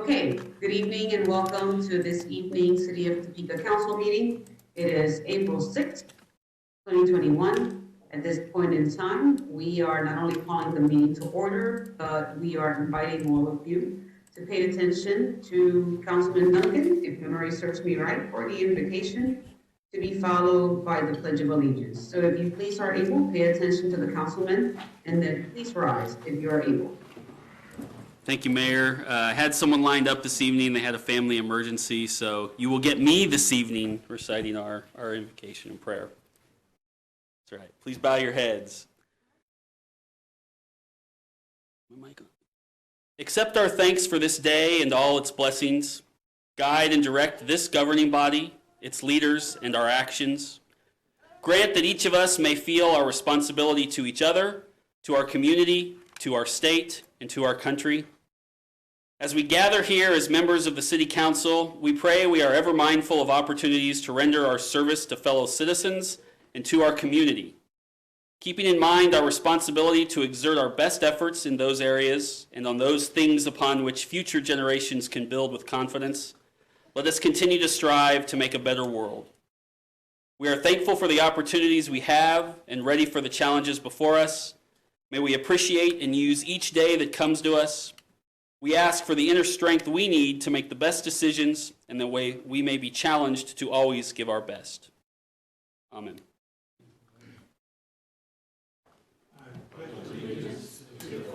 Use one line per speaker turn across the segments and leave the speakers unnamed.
Okay, good evening and welcome to this evening's City of Topeka Council meeting. It is April 6th, 2021. At this point in time, we are not only calling the meeting to order, but we are inviting all of you to pay attention to Councilman Duncan, if memory serves me right, for the invocation to be followed by the Pledge of Allegiance. So if you please are able, pay attention to the councilman and then please rise if you are able.
Thank you, Mayor. I had someone lined up this evening. They had a family emergency, so you will get me this evening reciting our invocation and prayer. That's right. Please bow your heads. Accept our thanks for this day and all its blessings. Guide and direct this governing body, its leaders, and our actions. Grant that each of us may feel our responsibility to each other, to our community, to our state, and to our country. As we gather here as members of the City Council, we pray we are ever mindful of opportunities to render our service to fellow citizens and to our community, keeping in mind our responsibility to exert our best efforts in those areas and on those things upon which future generations can build with confidence. Let us continue to strive to make a better world. We are thankful for the opportunities we have and ready for the challenges before us. May we appreciate and use each day that comes to us. We ask for the inner strength we need to make the best decisions and the way we may be challenged to always give our best. Amen.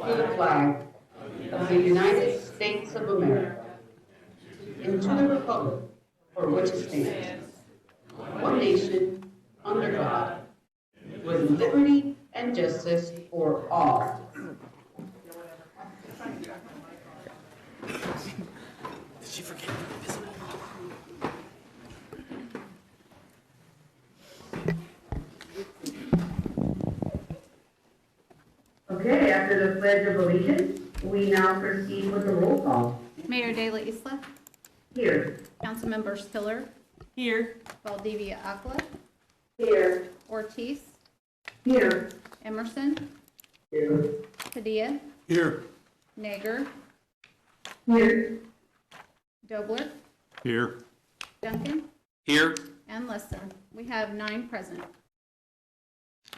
To the flag of the United States of America and to the republic for which it stands, one nation, under God, with liberty and justice for all.
Did she forget to be visible?
Okay, after the Pledge of Allegiance, we now proceed with the roll call.
Mayor De La Isla,
Here.
Councilmember Stiller,
Here.
Valdivia Acla,
Here.
Ortiz,
Here.
Emerson,
Here.
Padilla,
Here.
Nager,
Here.
Dobler,
Here.
Duncan,
Here.
and Lesser. We have 9 present.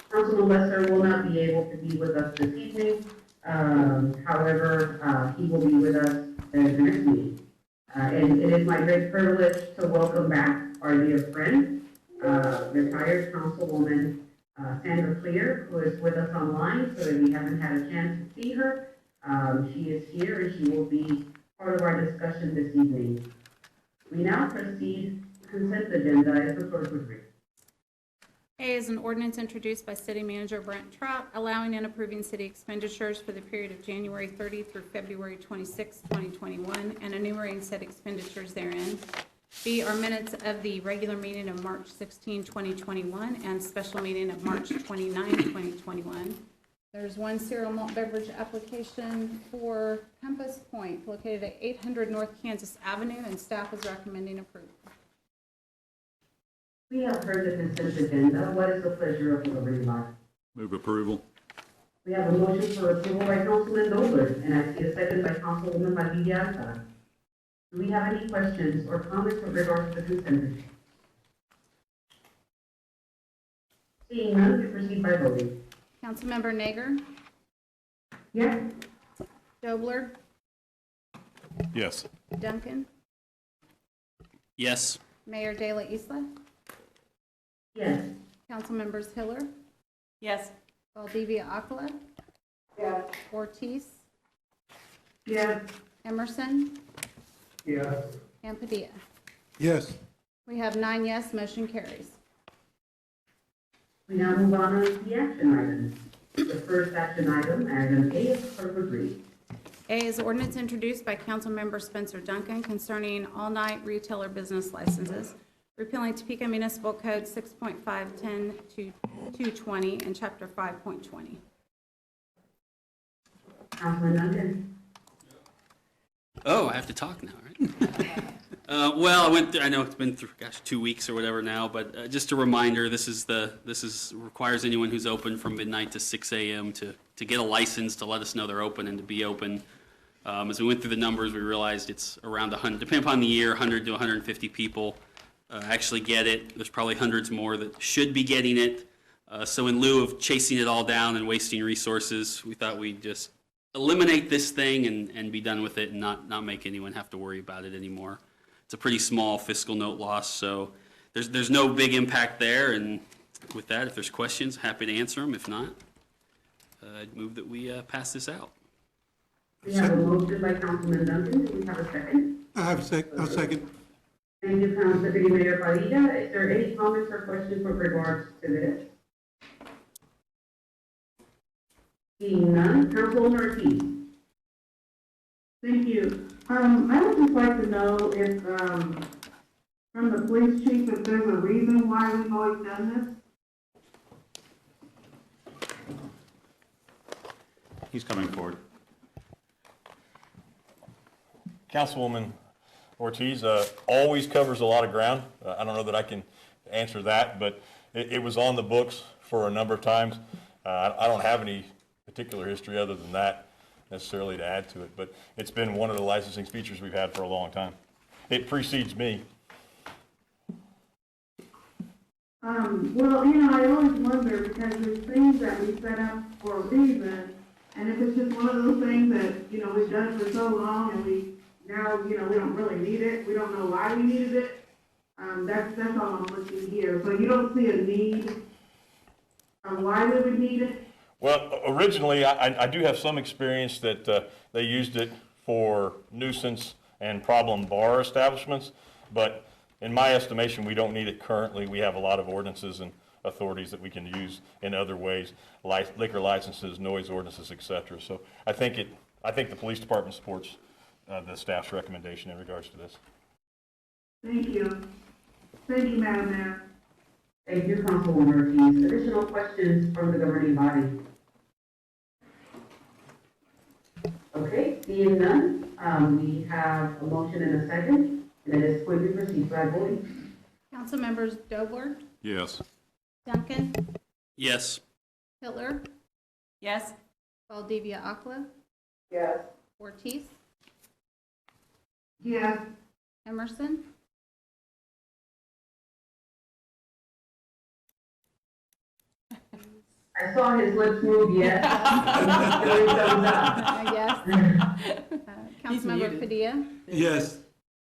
Councilman Lesser will not be able to be with us this evening. However, he will be with us at the next meeting. And it is my great privilege to welcome back our dear friend, retired Councilwoman Sandra Clear, who is with us online, so that we haven't had a chance to see her. She is here and she will be part of our discussion this evening. We now proceed to consent agenda as the clerk would read.
A is an ordinance introduced by City Manager Brent Trout, allowing and approving city expenditures for the period of January 30 through February 26, 2021, and enumerating said expenditures therein. B are minutes of the regular meeting of March 16, 2021, and special meeting of March 29, 2021. There's one cereal malt beverage application for Compass Point, located at 800 North Kansas Avenue, and staff is recommending approval.
We have heard the consent agenda. What is the pleasure of the governing body?
Move approval.
We have a motion for approval by Councilman Dobler, and I see a second by Councilwoman Valdivia. Do we have any questions or comments with regard to the consent agenda? Seeing none, we proceed by voting.
Councilmember Nager,
Yes.
Dobler,
Yes.
Duncan,
Yes.
Mayor De La Isla,
Yes.
Councilmembers Hiller,
Yes.
Valdivia Acla,
Yes.
Ortiz,
Yes.
Emerson,
Yes.
and Padilla.
Yes.
We have 9 yes, motion carries.
We now move on to the action items. The first action item, item A, is clerk would read.
A is ordinance introduced by Councilmember Spencer Duncan concerning all-night retailer business licenses, repealing Topeka Municipal Code 6.510 to 220 and Chapter 5.20.
Councilman Duncan.
Oh, I have to talk now, right? Well, I went through, I know it's been through, 2 weeks or whatever now, but just a reminder, this requires anyone who's open from midnight to 6 a.m. to get a license to let us know they're open and to be open. As we went through the numbers, we realized it's around 100, depending upon the year, 100 to 150 people actually get it. There's probably hundreds more that should be getting it. So in lieu of chasing it all down and wasting resources, we thought we'd just eliminate this thing and be done with it and not make anyone have to worry about it anymore. It's a pretty small fiscal note loss, so there's no big impact there. And with that, if there's questions, happy to answer them. If not, I'd move that we pass this out.
We have a motion by Councilman Duncan. Do we have a second?
I'll second.
Thank you, Council Deputy Mayor Padilla. Is there any comments or questions with regards to this? Seeing none, Councilwoman Ortiz.
Thank you. I would just like to know if, from the police chief, if there's a reason why we've always done
He's coming forward.
Councilwoman Ortiz always covers a lot of ground. I don't know that I can answer that, but it was on the books for a number of times. I don't have any particular history other than that necessarily to add to it, but it's been one of the licensing features we've had for a long time. It precedes me.
Well, you know, I always wonder because there's things that we set up for a reason, and if it's just one of those things that, you know, we've done for so long and we now, you know, we don't really need it, we don't know why we needed it, that's all I'm looking here. So you don't see a need of why we would need it?
Well, originally, I do have some experience that they used it for nuisance and problem bar establishments, but in my estimation, we don't need it currently. We have a lot of ordinances and authorities that we can use in other ways, like liquor licenses, noise ordinances, et cetera. So I think the police department supports the staff's recommendation in regards to this.
Thank you. Thank you, Madam Mayor.
Thank you, Councilwoman Ortiz. Additional questions from the governing body? Okay, seeing none, we have a motion and a second, and it is going to proceed by voting.
Council members Dobler,
Yes.
Duncan,
Yes.
Hitler,
Yes.
Valdivia Aquila,
Yes.
Ortiz,
Yes.
Emerson,
I saw his lips move, yes. Three thumbs up.
yes.
He's
Councilmember
muted.
Padilla,
Yes.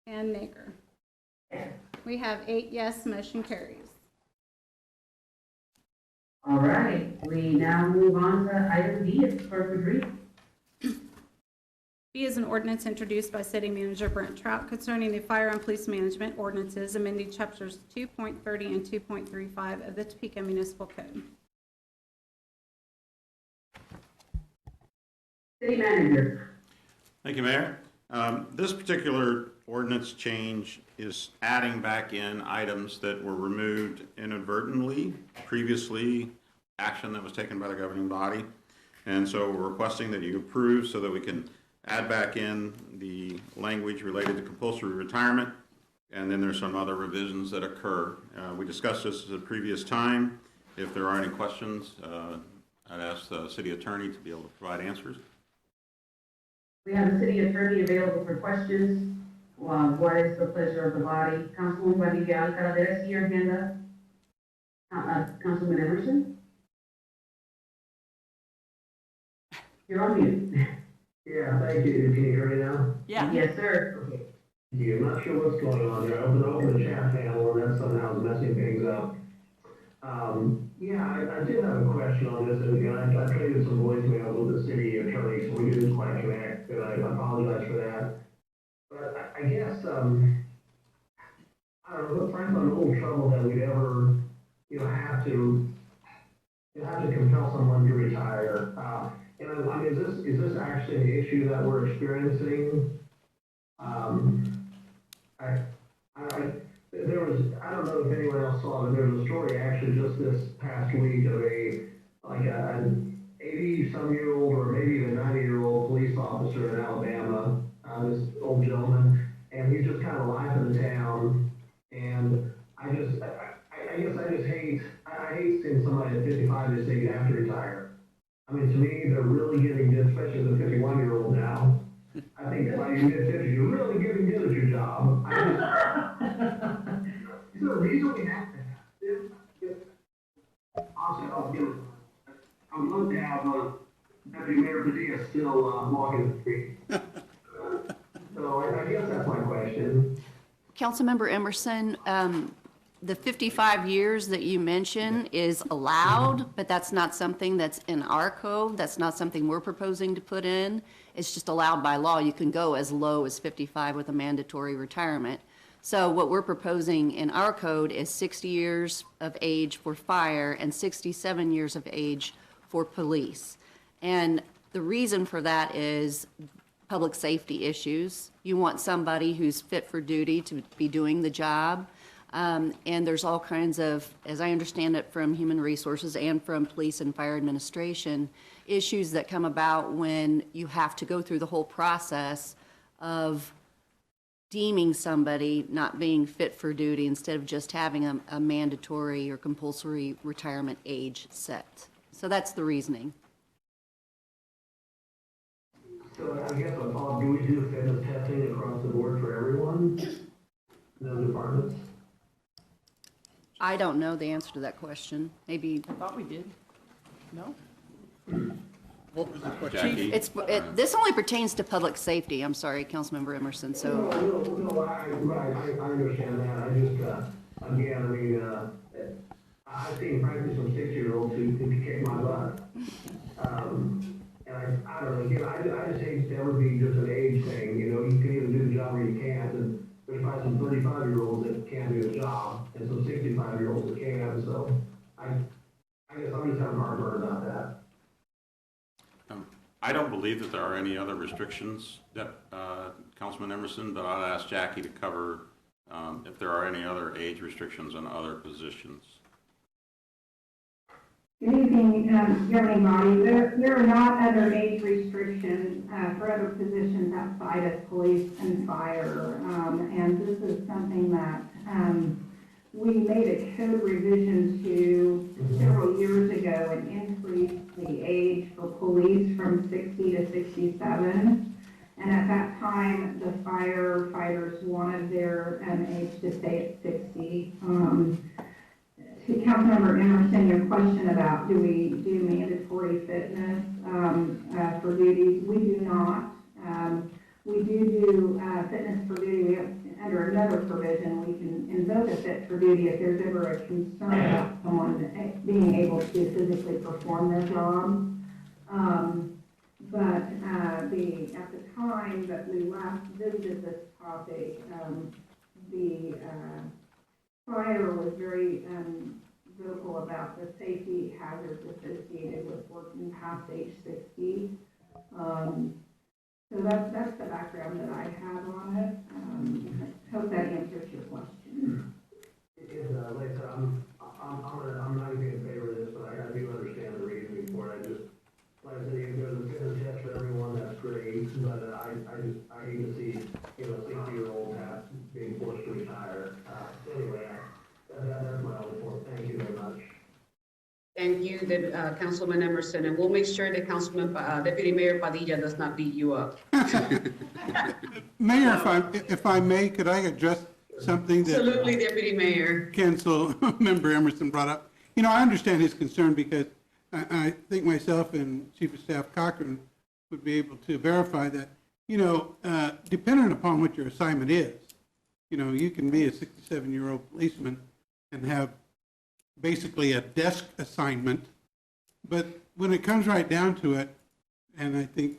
and Nager. We have 8 yes, motion carries.
All right, we now move on to item B, it's first read.
B is an ordinance introduced by City Manager Brent Trout concerning the fire and police management ordinances amending chapters 2.30 and 2.35 of the Topeka Municipal Code.
City Manager.
Thank you, Mayor. This particular ordinance change is adding back in items that were removed inadvertently, previously action that was taken by the governing body. And so we're requesting that you approve so that we can add back in the language related to compulsory retirement. And then there's some other revisions that occur. We discussed this at a previous time. If there are any questions, I'd ask the city attorney to be able to provide answers.
We have the city attorney available for questions. What is the pleasure of the body? Councilwoman Valdivia Alcala, did I see your hand up? Councilman Emerson? You're on mute.
Yeah, thank you. Can you hear me now?
Yeah.
Yes, sir.
Okay. Thank you. I'm not sure what's going on there. I was open the chat panel and that somehow is messing things up. Yeah, I did have a question on this, and again, I traded some voicemails with the city attorney, so we didn't quite connect, and I apologize for that. But I guess, I don't know, frankly, I'm a little troubled that we'd ever, have to compel someone to retire. And I mean, is this actually an issue that we're experiencing? I don't know if anyone else saw, but there was a story actually just this past week of an 80-some-year-old or maybe even 90-year-old police officer in Alabama, this old gentleman, and he's just kind of life in the town. And I guess I hate seeing somebody at 55 just say you have to retire. I mean, to me, they're really getting, especially the 51-year-old now, I think by your mid-50s, you're really getting good at your job.
Is there a reason we have to have this? Honestly, I'll give it. I would love to have Deputy Mayor Padilla still walking the street.
So I guess that's my question.
Councilmember Emerson, the 55 years that you mention is allowed, but that's not something that's in our code. That's not something we're proposing to put in. It's just allowed by law. You can go as low as 55 with a mandatory retirement. So what we're proposing in our code is 60 years of age for fire and 67 years of age for police. And the reason for that is public safety issues. You want somebody who's fit for duty to be doing the job. And there's all kinds of, as I understand it from Human Resources and from Police and Fire Administration, issues that come about when you have to go through the whole process of deeming somebody not being fit for duty instead of just having a mandatory or compulsory retirement age set. So that's the reasoning.
So I guess a thought, do we do fitness testing across the board for everyone in those departments?
I don't know the answer to that question. Maybe
I thought we did. No?
What was the question?
Jackie?
this only pertains to public safety. I'm sorry, Councilmember Emerson.
No,
So
I understand that. I just, again, I mean, I've seen frankly some 6-year-olds who kick my butt. And I don't know, again, I just hate to ever be just an age thing, you know, you can either do the job or you can't, and there's probably some 35-year-olds that can't do the job, and some 65-year-olds that can, so I guess I'm just having a heartburn about that.
I don't believe that there are any other restrictions, Councilman Emerson, but I'll ask Jackie to cover if there are any other age restrictions on other positions.
Good evening, governing body. There are not other age restrictions for other positions outside of police and fire. And this is something that we made a code revision to several years ago and increased the age for police from 60 to 67. And at that time, the firefighters wanted their age to stay at 60. To Councilmember Emerson, your question about do we do mandatory fitness for duties, we do not. We do fitness for duty. We have, under another provision, we can invoke a fit for duty if there's ever a concern about someone being able to physically perform their job. But at the time that we last visited this topic, the fire was very vocal about the safety hazards associated with working past age 60. So that's the background that I have on it. I hope that answers your question.
Like I said, I'm not even in favor of this, but I do understand the reasoning for it. I just, like I said, if there's a fitness test for everyone, that's great, but I hate to see, 60-year-old being forced to retire. Anyway, that's my only point. Thank you very much.
Thank you, Councilman Emerson, and we'll make sure that Deputy Mayor Padilla does not beat you up.
Mayor, if I may, could I address something that
Absolutely, Deputy Mayor.
Council Member Emerson brought up? I understand his concern because I think myself and Chief of Staff Cochran would be able to verify that, depending upon what your assignment is, you can be a 67-year-old policeman and have basically a desk assignment, but when it comes right down to it, and I think,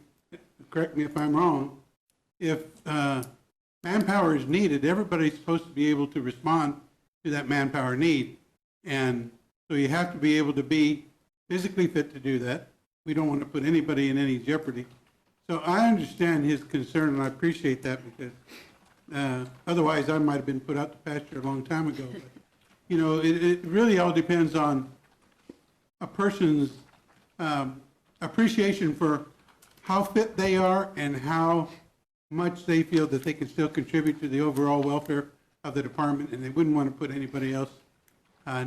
correct me if I'm wrong, if manpower is needed, everybody's supposed to be able to respond to that manpower need. And so you have to be able to be physically fit to do that. We don't want to put anybody in any jeopardy. So I understand his concern, and I appreciate that, because otherwise I might have been put out to pasture a long time ago. But, it really all depends on a person's appreciation for how fit they are and how much they feel that they can still contribute to the overall welfare of the department, and they wouldn't want to put anybody else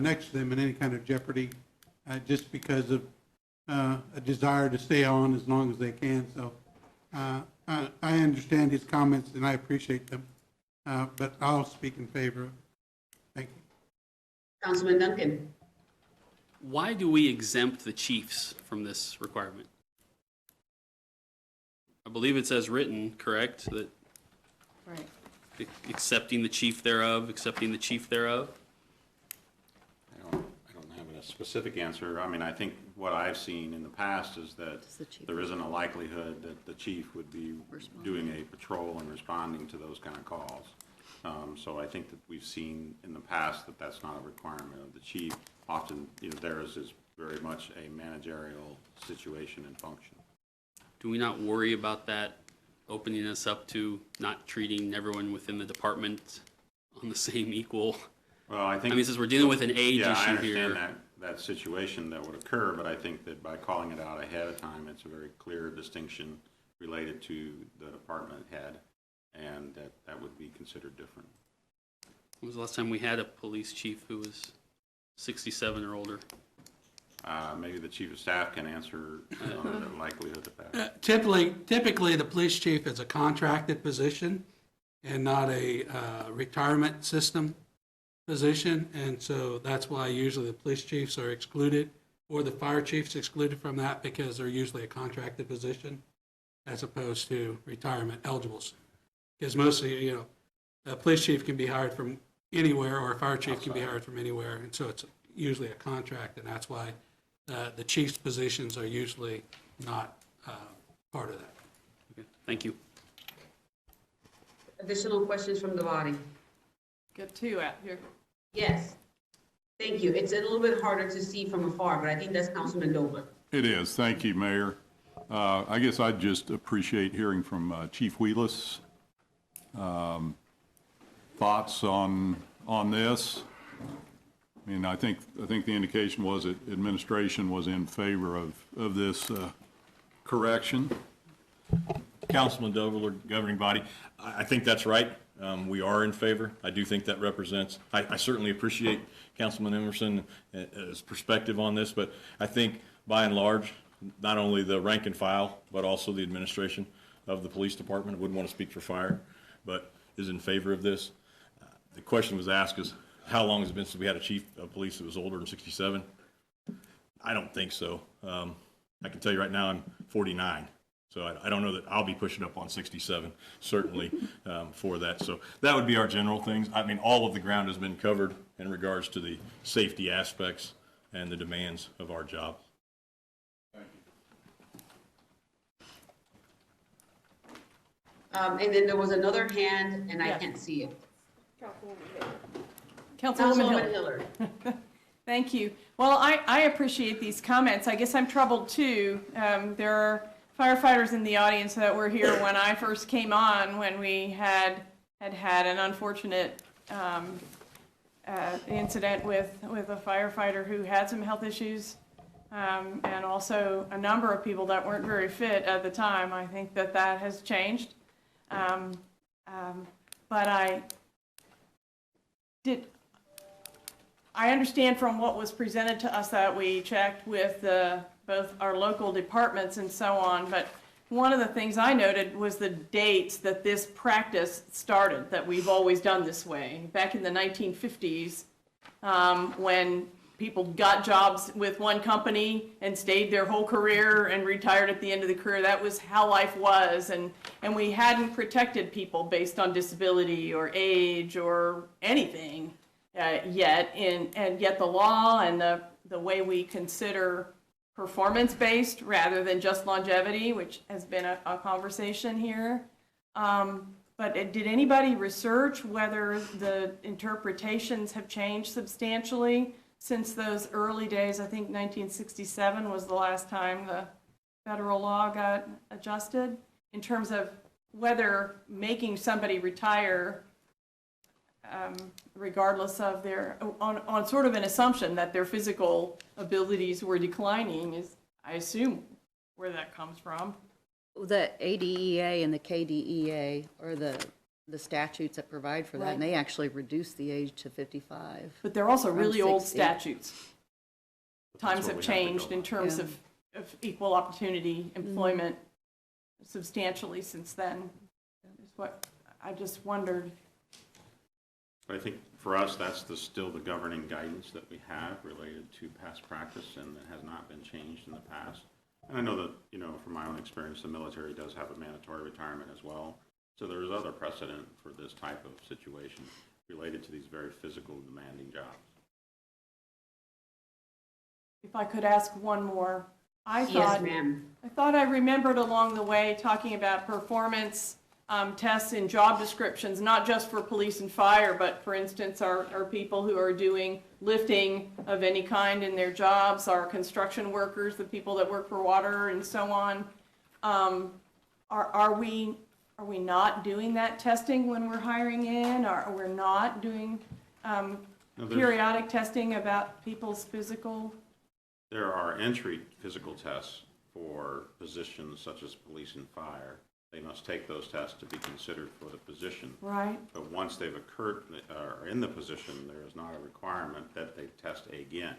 next to them in any kind of jeopardy just because of a desire to stay on as long as they can. So I understand his comments and I appreciate them, but I'll speak in favor of it. Thank you.
Councilman Duncan.
Why do we exempt the chiefs from this requirement? I believe it says written, correct, that
Right.
accepting the chief thereof, accepting the chief thereof?
I don't have a specific answer. I mean, I think what I've seen in the past is that
the chief
there isn't a likelihood that the chief would be doing a patrol and responding to those kind of calls. So I think that we've seen in the past that that's not a requirement of the chief. Often, theirs is very much a managerial situation and function.
Do we not worry about that opening us up to not treating everyone within the department on the same equal?
Well, I think.
I mean, since we're dealing with an age
Yeah, I
issue here.
understand that situation that would occur, but I think that by calling it out ahead of time, it's a very clear distinction related to the department head, and that would be considered different.
When was the last time we had a police chief who was 67 or older?
Maybe the chief of staff can answer the likelihood of that.
Typically, the police chief is a contracted position and not a retirement system position, and so that's why usually the police chiefs are excluded, or the fire chief's excluded from that, because they're usually a contracted position as opposed to retirement eligibles. Because mostly, a police chief can be hired from anywhere, or a fire chief can be hired from anywhere, and so it's usually a contract, and that's why the chief's positions are usually not part of that.
Okay, thank you.
Additional questions from the body?
Get two out here.
Yes. Thank you. It's a little bit harder to see from afar, but I think that's Councilman Dobler.
It is. Thank you, Mayor. I guess I'd just appreciate hearing from Chief Wheelis. Thoughts on this? I mean, I think the indication was that administration was in favor of this correction.
Councilman Dobler, governing body, I think that's right. We are in favor. I do think that represents, I certainly appreciate Councilman Emerson's perspective on this, but I think by and large, not only the rank and file, but also the administration of the police department, I wouldn't want to speak for fire, but is in favor of this. The question was asked is, how long has it been since we had a chief of police that was older than 67? I don't think so. I can tell you right now, I'm 49. So I don't know that I'll be pushing up on 67, certainly, for that. So that would be our general things. I mean, all of the ground has been covered in regards to the safety aspects and the demands of our job.
And then there was another hand, and I
Yes.
can't see it.
Councilwoman Hill.
Hillard.
Thank you. Well, I appreciate these comments. I guess I'm troubled too. There are firefighters in the audience that were here when I first came on, when we had an unfortunate incident with a firefighter who had some health issues, and also a number of people that weren't very fit at the time. I think that has changed. But I understand from what was presented to us that we checked with both our local departments and so on, but one of the things I noted was the dates that this practice started, that we've always done this way. Back in the 1950s, when people got jobs with one company and stayed their whole career and retired at the end of the career, that was how life was, and we hadn't protected people based on disability or age or anything yet, and yet the law and the way we consider performance-based rather than just longevity, which has been a conversation here. But did anybody research whether the interpretations have changed substantially since those early days? I think 1967 was the last time the federal law got adjusted, in terms of whether making somebody retire regardless of on sort of an assumption that their physical abilities were declining is, I assume, where that comes from.
The ADEA and the KDEA are the statutes that provide for that,
Right.
and they actually reduce the age to 55.
But they're also
From
really old
60.
statutes.
That's
Times
what
have
we have to
changed
go
in
by.
terms
Yeah.
of equal opportunity employment. substantially since then. Is what I just wondered.
I think for us, that's still the governing guidance that we have related to past practice, and that has not been changed in the past. And I know that, from my own experience, the military does have a mandatory retirement as well. So there's other precedent for this type of situation related to these very physical, demanding jobs.
If I could ask one more.
Yes, ma'am.
I thought I remembered along the way talking about performance tests in job descriptions, not just for police and fire, but for instance, our people who are doing lifting of any kind in their jobs, our construction workers, the people that work for water and so on. Are we not doing that testing when we're hiring in? Or we're not doing periodic testing about people's physical?
There are entry physical tests for positions such as police and fire. They must take those tests to be considered for the position.
Right.
But once they've occurred or in the position, there is not a requirement that they test again.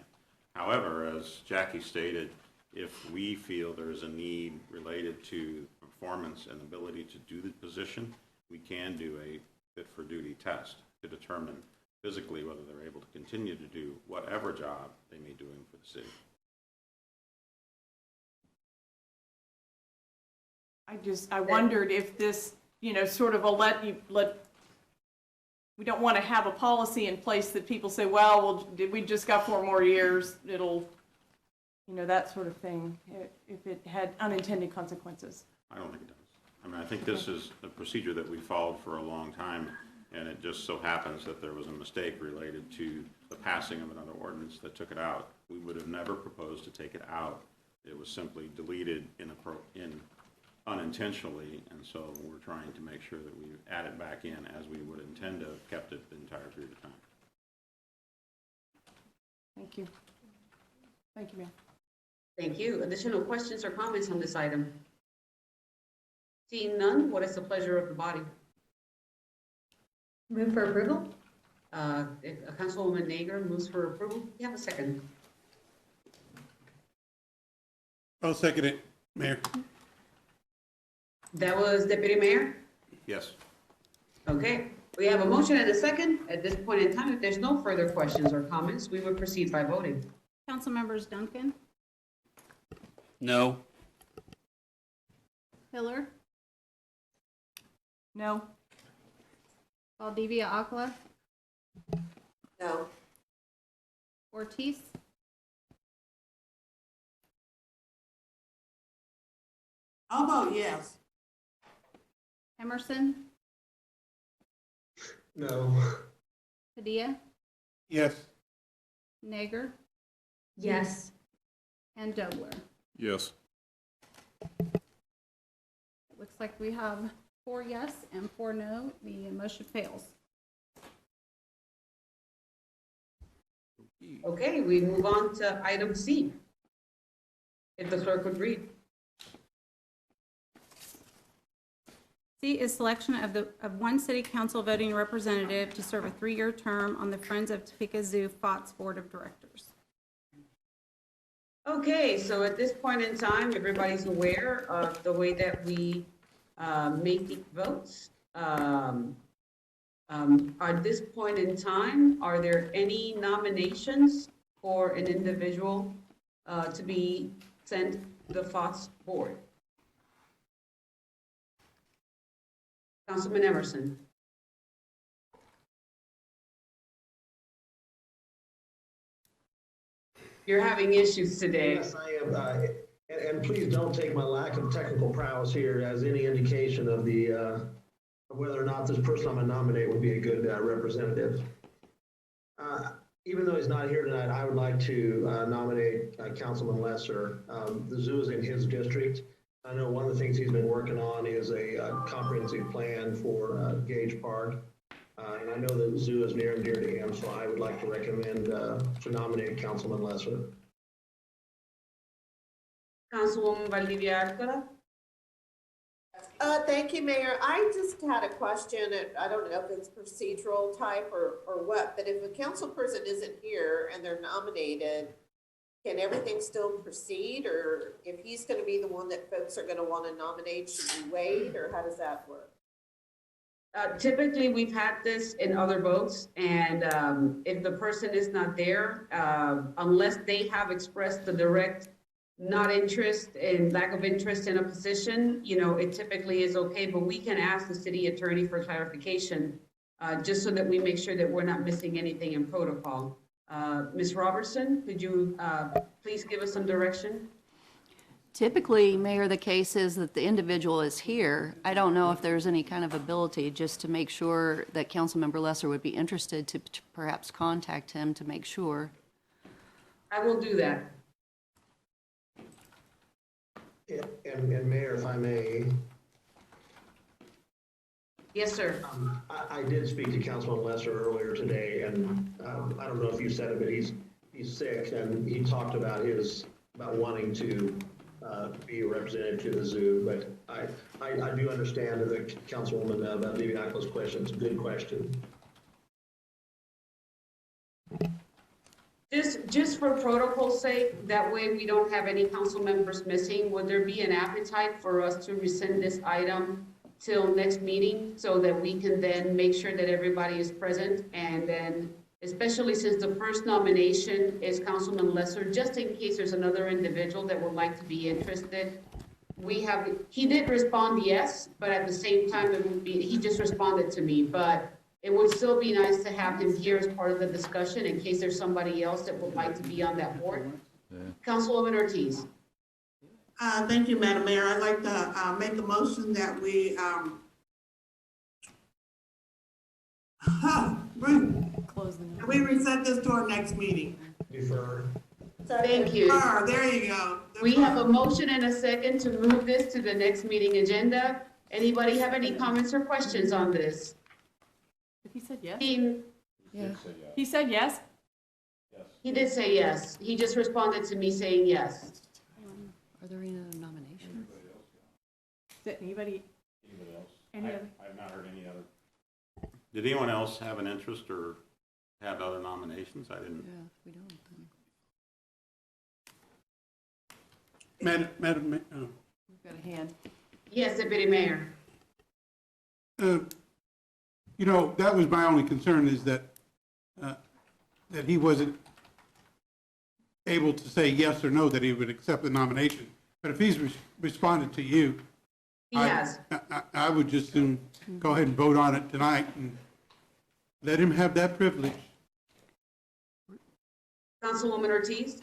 However, as Jackie stated, if we feel there is a need related to performance and ability to do the position, we can do a fit for duty test to determine physically whether they're able to continue to do whatever job they may be doing for the city.
I wondered if this, sort of we don't want to have a policy in place that people say, well, we just got 4 more years, it'll, that sort of thing, if it had unintended consequences.
I don't think it does. I mean, I think this is a procedure that we followed for a long time, and it just so happens that there was a mistake related to the passing of another ordinance that took it out. We would have never proposed to take it out. It was simply deleted unintentionally, and so we're trying to make sure that we add it back in as we would intend to have kept it the entire period of time.
Thank you. Thank you, ma'am.
Thank you. Additional questions or comments on this item? Seeing none, what is the pleasure of the body? Move for approval. Councilwoman Nager moves for approval. You have a second.
I'll second it, Mayor.
That was Deputy Mayor?
Yes.
Okay, we have a motion and a second. At this point in time, if there's no further questions or comments, we will proceed by voting.
Council members Duncan,
No.
Hiller,
No.
Valdivia Aquila,
No.
Ortiz,
I'll vote yes.
Emerson,
No.
Padilla,
Yes.
Nager,
Yes.
and Dobler.
Yes.
It looks like we have 4 yes and 4 no. The motion fails.
Okay, we move on to item C. If the clerk would read.
C is selection of one city council voting representative to serve a 3-year term on the Friends of Topeka Zoo FOTS Board of Directors.
Okay, so at this point in time, everybody's aware of the way that we make the votes. At this point in time, are there any nominations for an individual to be sent to the FOTS board? Councilman Emerson. You're having issues today.
Yes, I am. And please don't take my lack of technical prowess here as any indication of the of whether or not this person I'm going to nominate would be a good representative. Even though he's not here tonight, I would like to nominate Councilman Lesser. The zoo is in his district. I know one of the things he's been working on is a comprehensive plan for Gage Park. And I know that the zoo is near and dear to him, so I would like to recommend to nominate Councilman Lesser.
Councilwoman Valdivia Arcola.
Thank you, Mayor. I just had a question. I don't know if it's procedural type or what, but if a council person isn't here and they're nominated, can everything still proceed? Or if he's gonna be the one that folks are gonna wanna nominate, should we wait, or how does that work?
Typically, we've had this in other votes, and if the person is not there, unless they have expressed the direct not interest and lack of interest in a position, it typically is okay, but we can ask the city attorney for clarification, just so that we make sure that we're not missing anything in protocol. Ms. Robertson, could you please give us some direction?
Typically, Mayor, the case is that the individual is here. I don't know if there's any kind of ability just to make sure that Councilmember Lesser would be interested to perhaps contact him to make sure.
I will do that.
And Mayor, if I may,
Yes, sir.
I did speak to Councilman Lesser earlier today, and I don't know if you said it, but he's sick, and he talked about wanting to be represented to the zoo. But I do understand that the Councilwoman Liviaco's question is a good question.
Just for protocol's sake, that way we don't have any council members missing, would there be an appetite for us to rescind this item till next meeting so that we can then make sure that everybody is present? And then, especially since the first nomination is Councilman Lesser, just in case there's another individual that would like to be interested, he did respond yes, but at the same time, he just responded to me, but it would still be nice to have him here as part of the discussion in case there's somebody else that would like to be on that board. Yeah. Councilwoman Ortiz.
Thank you, Madam Mayor. I'd like to make a motion that we reset this to our next meeting.
Defer.
Thank you.
There you go.
We have a motion and a second to move this to the next meeting agenda. Anybody have any comments or questions on this?
He said yes?
Yeah.
He said yes?
He did say yes. He just responded to me saying yes.
Are there any other nominations?
Is it anybody?
Any other? I've not heard any other. Did anyone else have an interest or have other nominations? I didn't.
Yeah, we don't.
Madam Mayor.
We've got a hand.
Yes, Deputy Mayor.
That was my only concern, is that that he wasn't able to say yes or no that he would accept the nomination. But if he's responded to you,
He has.
I would just soon go ahead and vote on it tonight and let him have that privilege.
Councilwoman Ortiz.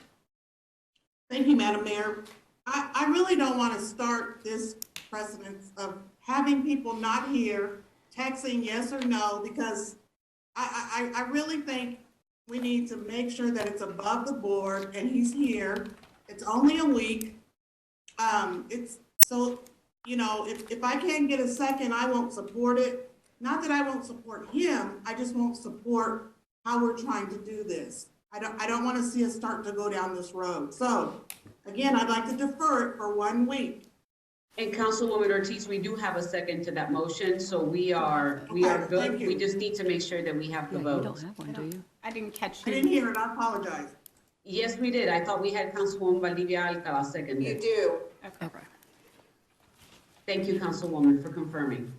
Thank you, Madam Mayor. I really don't want to start this precedence of having people not here texting yes or no, because I really think we need to make sure that it's above the board and he's here. It's only a week. It's so, if I can't get a second, I won't support it. Not that I won't support him, I just won't support how we're trying to do this. I don't want to see us start to go down this road. So again, I'd like to defer it for 1 week.
And Councilwoman Ortiz, we do have a second to that motion, so we are good. We just need to make sure that we have the vote.
You don't have one, do you?
I didn't catch
I
you.
didn't hear it, I apologize.
Yes, we did. I thought we had Councilwoman Valdivia Alcala
You
seconded.
do.
Okay.
Thank you, Councilwoman, for confirming.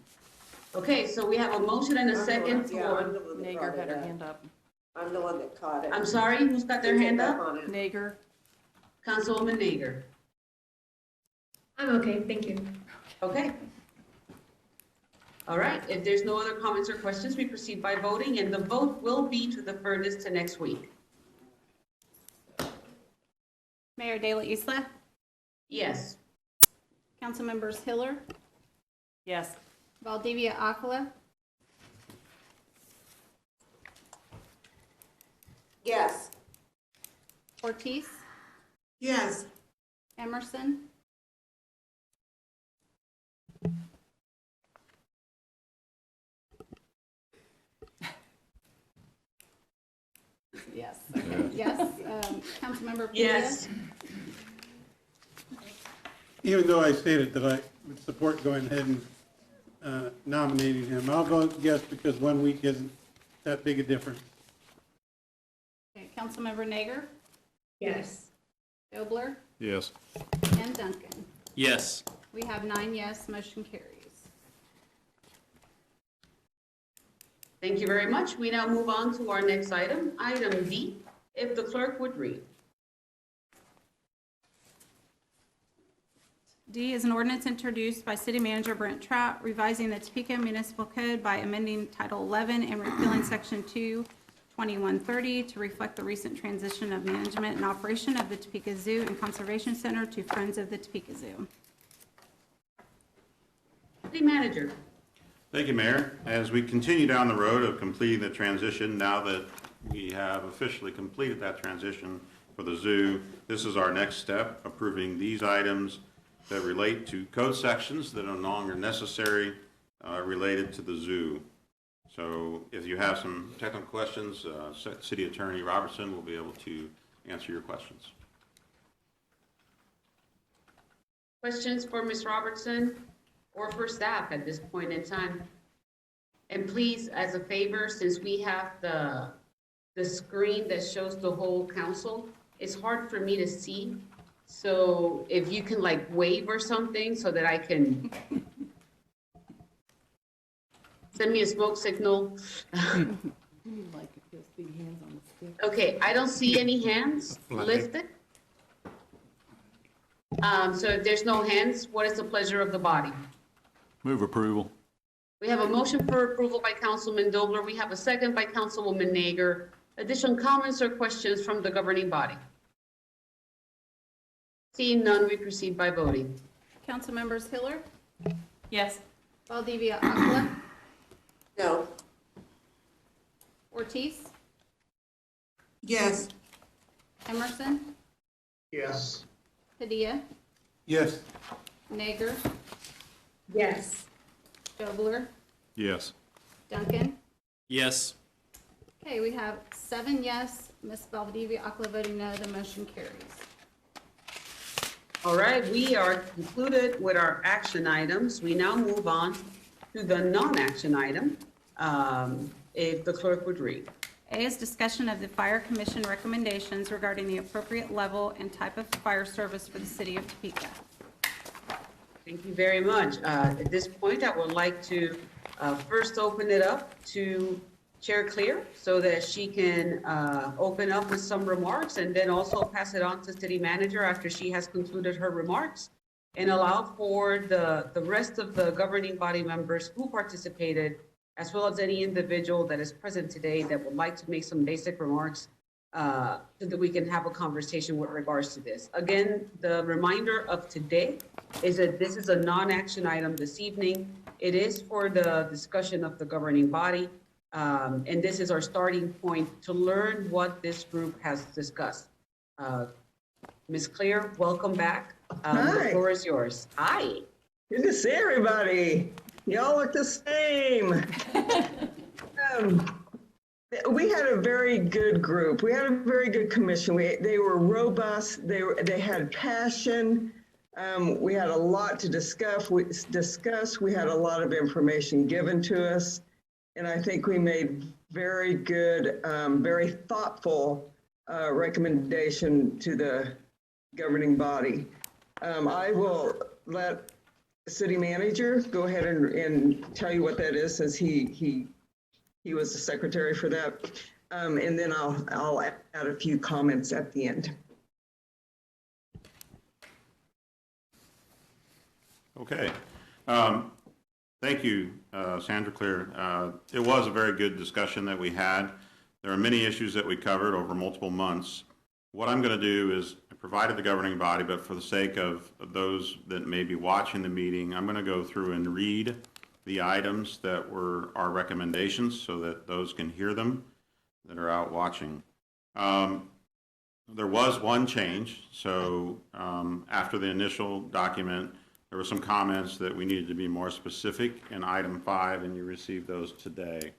Okay, so we have a motion and a second
Yeah, I'm
for,
the one that
Nager
brought
had
it
her
up.
hand up.
I'm the one that caught it.
I'm sorry, who's got their hand up?
On it.
Nager.
Councilwoman Nager.
I'm okay, thank you.
Okay. All right, if there's no other comments or questions, we proceed by voting, and the vote will be to defer this to next week.
Mayor De La Isla,
Yes.
Councilmembers Hiller,
Yes.
Valdivia Acala,
Yes.
Ortiz,
Yes.
Emerson, yes, okay, yes, Councilmember Padilla.
Yes.
Even though I stated that I would support going ahead and nominating him, I'll vote yes because 1 week isn't that big a difference.
Okay, Councilmember Nager,
Yes.
Dobler,
Yes.
and Duncan.
Yes.
We have 9 yes, motion carries.
Thank you very much. We now move on to our next item, item D, if the clerk would read.
D is an ordinance introduced by City Manager Brent Trout, revising the Topeka Municipal Code by amending Title 11 and repealing Section 22130 to reflect the recent transition of management and operation of the Topeka Zoo and Conservation Center to Friends of the Topeka Zoo.
City Manager.
Thank you, Mayor. As we continue down the road of completing the transition, now that we have officially completed that transition for the zoo, this is our next step, approving these items that relate to code sections that are no longer necessary related to the zoo. So if you have some technical questions, City Attorney Robertson will be able to answer your questions.
Questions for Ms. Robertson or for staff at this point in time? And please, as a favor, since we have the screen that shows the whole council, it's hard for me to see. So if you can like wave or something so that I can send me a smoke signal. Okay, I don't see any hands lifted. So if there's no hands, what is the pleasure of the body?
Move approval.
We have a motion for approval by Councilman Dobler. We have a second by Councilwoman Nager. Additional comments or questions from the governing body? Seeing none, we proceed by voting.
Council members Hiller,
Yes.
Valdivia Aquila,
No.
Ortiz,
Yes.
Emerson,
Yes.
Padilla,
Yes.
Nager,
Yes.
Dobler,
Yes.
Duncan.
Yes.
Okay, we have 7 yes, Ms. Valdivia Aquila voting no, the motion carries.
All right, we are concluded with our action items. We now move on to the non-action item. If the clerk would read.
A is discussion of the Fire Commission recommendations regarding the appropriate level and type of fire service for the city of Topeka.
Thank you very much. At this point, I would like to first open it up to Chair Clear so that she can open up with some remarks and then also pass it on to City Manager after she has concluded her remarks and allow for the rest of the governing body members who participated, as well as any individual that is present today that would like to make some basic remarks so that we can have a conversation with regards to this. Again, the reminder of today is that this is a non-action item this evening. It is for the discussion of the governing body. And this is our starting point to learn what this group has discussed. Ms. Clear, welcome back. The floor is yours. Hi.
Good to see everybody. Y'all look the same. We had a very good group. We had a very good commission. They were robust. They had passion. We had a lot to discuss. We had a lot of information given to us. And I think we made very good, very thoughtful recommendation to the governing body. I will let the city manager go ahead and tell you what that is, since he was the secretary for that. And then I'll add a few comments at the end.
Okay. Thank you, Sandra Clear. It was a very good discussion that we had. There are many issues that we covered over multiple months. What I'm going to do is I provided the governing body, but for the sake of those that may be watching the meeting, I'm going to go through and read the items that were our recommendations so that those can hear them that are out watching. There was one change. So after the initial document, there were some comments that we needed to be more specific in item 5, and you received those today.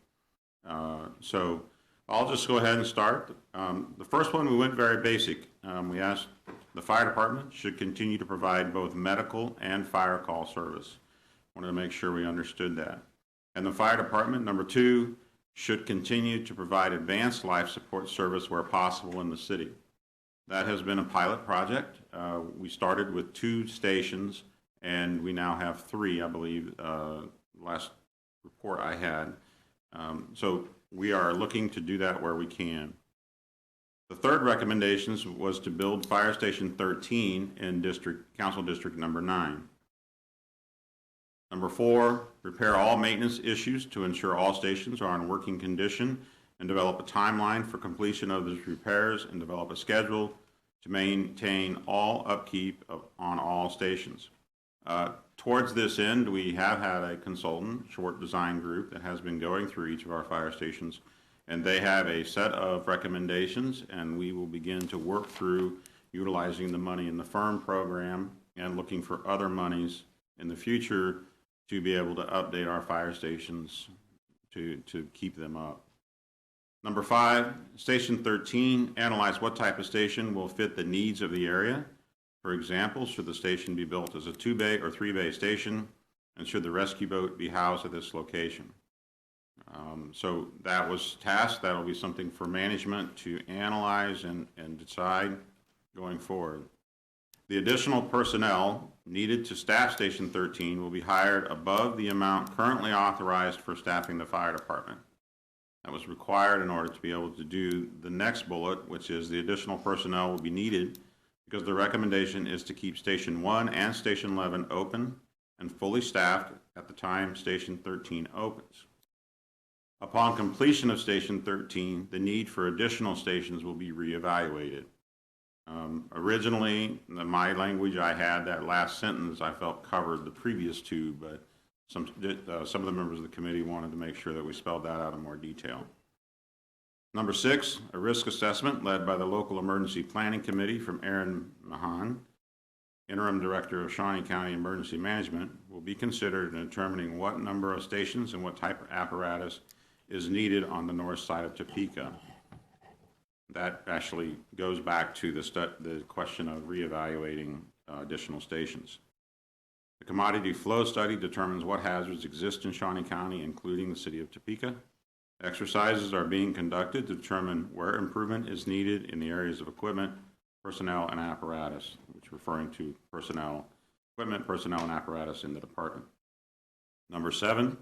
So I'll just go ahead and start. The first one, we went very basic. We asked the fire department should continue to provide both medical and fire call service. Wanted to make sure we understood that. And the fire department, number 2, should continue to provide advanced life support service where possible in the city. That has been a pilot project. We started with 2 stations, and we now have 3, I believe, last report I had. So we are looking to do that where we can. The third recommendation was to build Fire Station 13 in Council District Number 9. Number 4, repair all maintenance issues to ensure all stations are in working condition and develop a timeline for completion of these repairs and develop a schedule to maintain all upkeep on all stations. Towards this end, we have had a consultant, Short Design Group, that has been going through each of our fire stations, and they have a set of recommendations, and we will begin to work through utilizing the money in the FIRM program and looking for other monies in the future to be able to update our fire stations to keep them up. Number 5, Station 13, analyze what type of station will fit the needs of the area. For example, should the station be built as a 2-bay or 3-bay station, and should the rescue boat be housed at this location? So that was tasked. That will be something for management to analyze and decide going forward. The additional personnel needed to staff Station 13 will be hired above the amount currently authorized for staffing the fire department. That was required in order to be able to do the next bullet, which is the additional personnel will be needed because the recommendation is to keep Station 1 and Station 11 open and fully staffed at the time Station 13 opens. Upon completion of Station 13, the need for additional stations will be reevaluated. Originally, my language I had, that last sentence, I felt covered the previous 2, but some of the members of the committee wanted to make sure that we spelled that out in more detail. Number 6, a risk assessment led by the local emergency planning committee from Aaron Mahan, interim director of Shawnee County Emergency Management, will be considered in determining what number of stations and what type of apparatus is needed on the north side of Topeka. That actually goes back to the question of reevaluating additional stations. The commodity flow study determines what hazards exist in Shawnee County, including the city of Topeka. Exercises are being conducted to determine where improvement is needed in the areas of equipment, personnel, and apparatus, which is referring to equipment, personnel, and apparatus in the department. Number 7,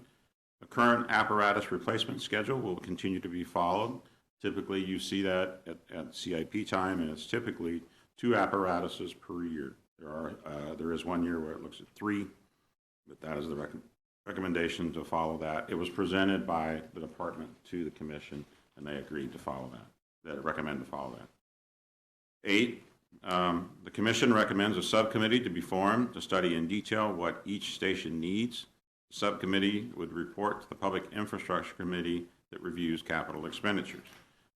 the current apparatus replacement schedule will continue to be followed. Typically, you see that at CIP time, and it's typically 2 apparatuses per year. There is one year where it looks at 3, but that is the recommendation to follow that. It was presented by the department to the commission, and they agreed to follow that. They recommend to follow that. 8, the commission recommends a subcommittee to be formed to study in detail what each station needs. The subcommittee would report to the Public Infrastructure Committee that reviews capital expenditures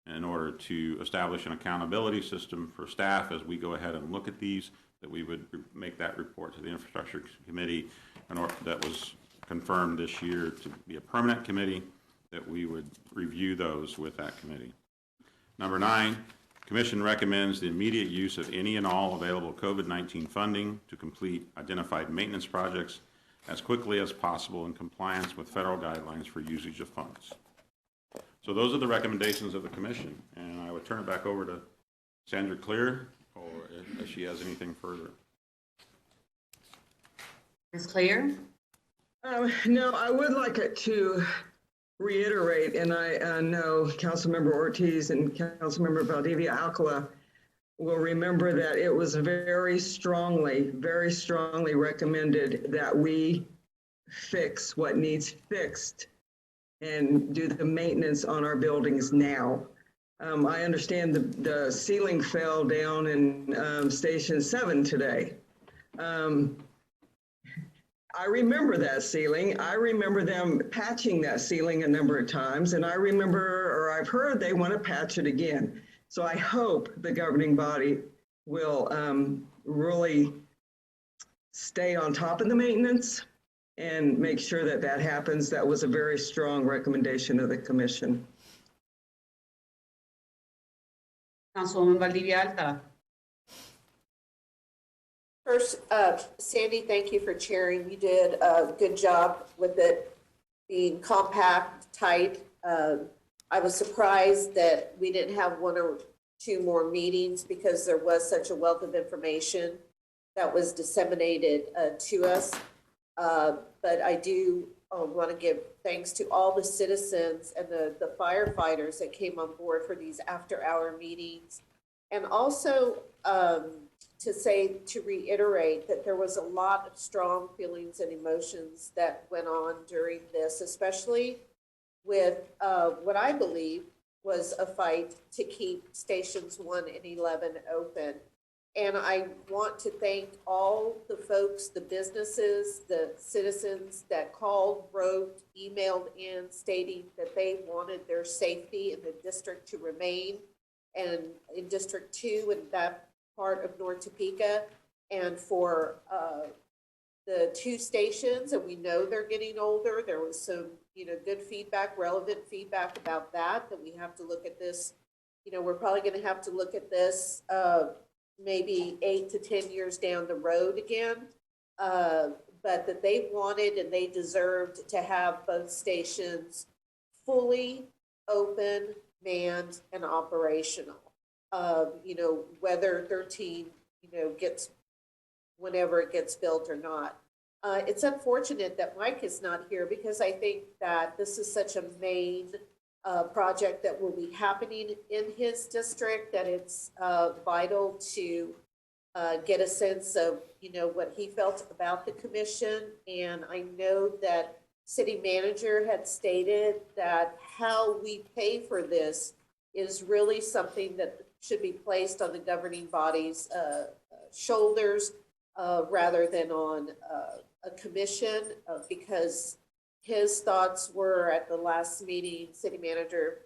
in order to establish an accountability system for staff as we go ahead and look at these, that we would make that report to the Infrastructure Committee, that was confirmed this year to be a permanent committee, that we would review those with that committee. Number 9, Commission recommends the immediate use of any and all available COVID-19 funding to complete identified maintenance projects as quickly as possible in compliance with federal guidelines for usage of funds. So those are the recommendations of the commission, and I would turn it back over to Sandra Clear, or if she has anything further.
Ms. Clear?
No, I would like to reiterate, and I know Councilmember Ortiz and Councilmember Valdivia Alcala will remember that it was very strongly recommended that we fix what needs fixed and do the maintenance on our buildings now. I understand the ceiling fell down in Station 7 today. I remember that ceiling. I remember them patching that ceiling a number of times, and I remember, or I've heard they want to patch it again. So I hope the governing body will really stay on top of the maintenance and make sure that that happens. That was a very strong recommendation of the commission.
Councilwoman Valdivia Alcala.
First, Sandy, thank you for chairing. You did a good job with it being compact, tight. I was surprised that we didn't have one or 2 more meetings because there was such a wealth of information that was disseminated to us. But I do want to give thanks to all the citizens and the firefighters that came on board for these after-hour meetings. And also to reiterate that there was a lot of strong feelings and emotions that went on during this, especially with what I believe was a fight to keep stations 1 and 11 open. And I want to thank all the folks, the businesses, the citizens that called, wrote, emailed in stating that they wanted their safety in the district to remain, and in District 2 and that part of North Topeka, and for the 2 stations, and we know they're getting older. There was some, good feedback, relevant feedback about that we have to look at this. We're probably going to have to look at this maybe 8 to 10 years down the road again, but that they wanted and they deserved to have both stations fully open, manned, and operational. Whether 13, gets, whenever it gets built or not. It's unfortunate that Mike is not here because I think that this is such a main project that will be happening in his district, that it's vital to get a sense of, what he felt about the commission. And I know that city manager had stated that how we pay for this is really something that should be placed on the governing body's shoulders rather than on a commission, because his thoughts were at the last meeting, city manager,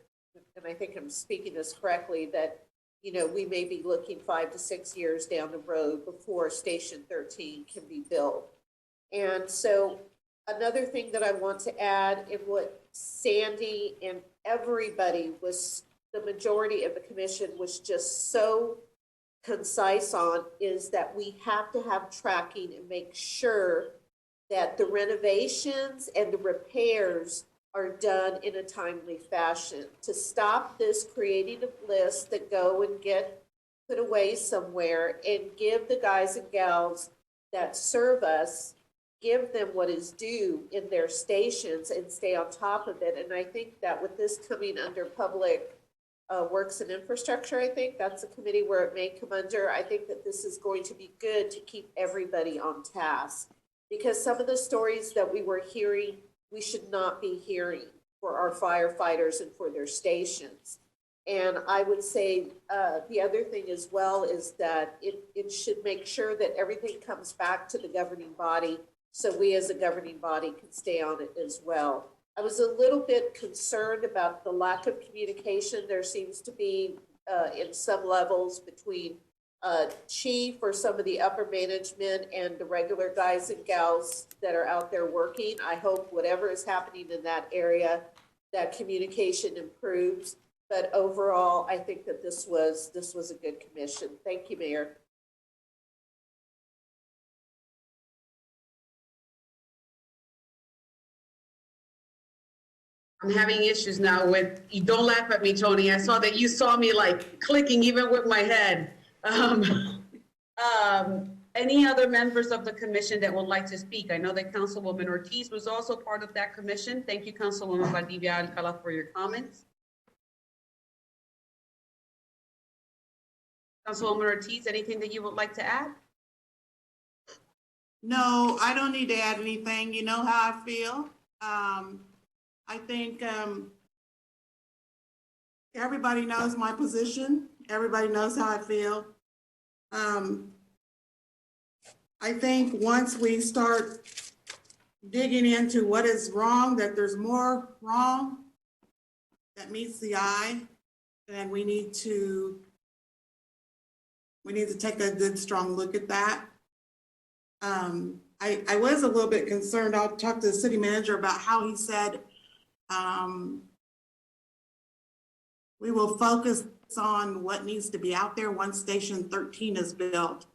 and I think I'm speaking this correctly, that, we may be looking 5 to 6 years down the road before Station 13 can be built. And so another thing that I want to add, in what Sandy and everybody was, the majority of the commission was just so concise on, is that we have to have tracking and make sure that the renovations and the repairs are done in a timely fashion, to stop this creating of lists that go and get put away somewhere, and give the guys and gals that serve us, give them what is due in their stations and stay on top of it. And I think that with this coming under public Works and Infrastructure, I think that's a committee where it may come under. I think that this is going to be good to keep everybody on task, because some of the stories that we were hearing, we should not be hearing for our firefighters and for their stations. And I would say the other thing as well is that it should make sure that everything comes back to the governing body, so we as a governing body can stay on it as well. I was a little bit concerned about the lack of communication there seems to be in some levels between chief or some of the upper management and the regular guys and gals that are out there working. I hope whatever is happening in that area, that communication improves. But overall, I think that this was a good commission. Thank you, Mayor.
I'm having issues now with, don't laugh at me, Tony. I saw that you saw me like clicking even with my head. Any other members of the commission that would like to speak? I know that Councilwoman Ortiz was also part of that commission. Thank you, Councilwoman Valdivia Alcala, for your comments. Councilwoman Ortiz, anything that you would like to add?
No, I don't need to add anything. You know how I feel. I think everybody knows my position. Everybody knows how I feel. I think once we start digging into what is wrong, that there's more wrong that meets the eye, then we need to take a good, strong look at that. I was a little bit concerned. I'll talk to the city manager about how he said, we will focus on what needs to be out there once Station 13 is built.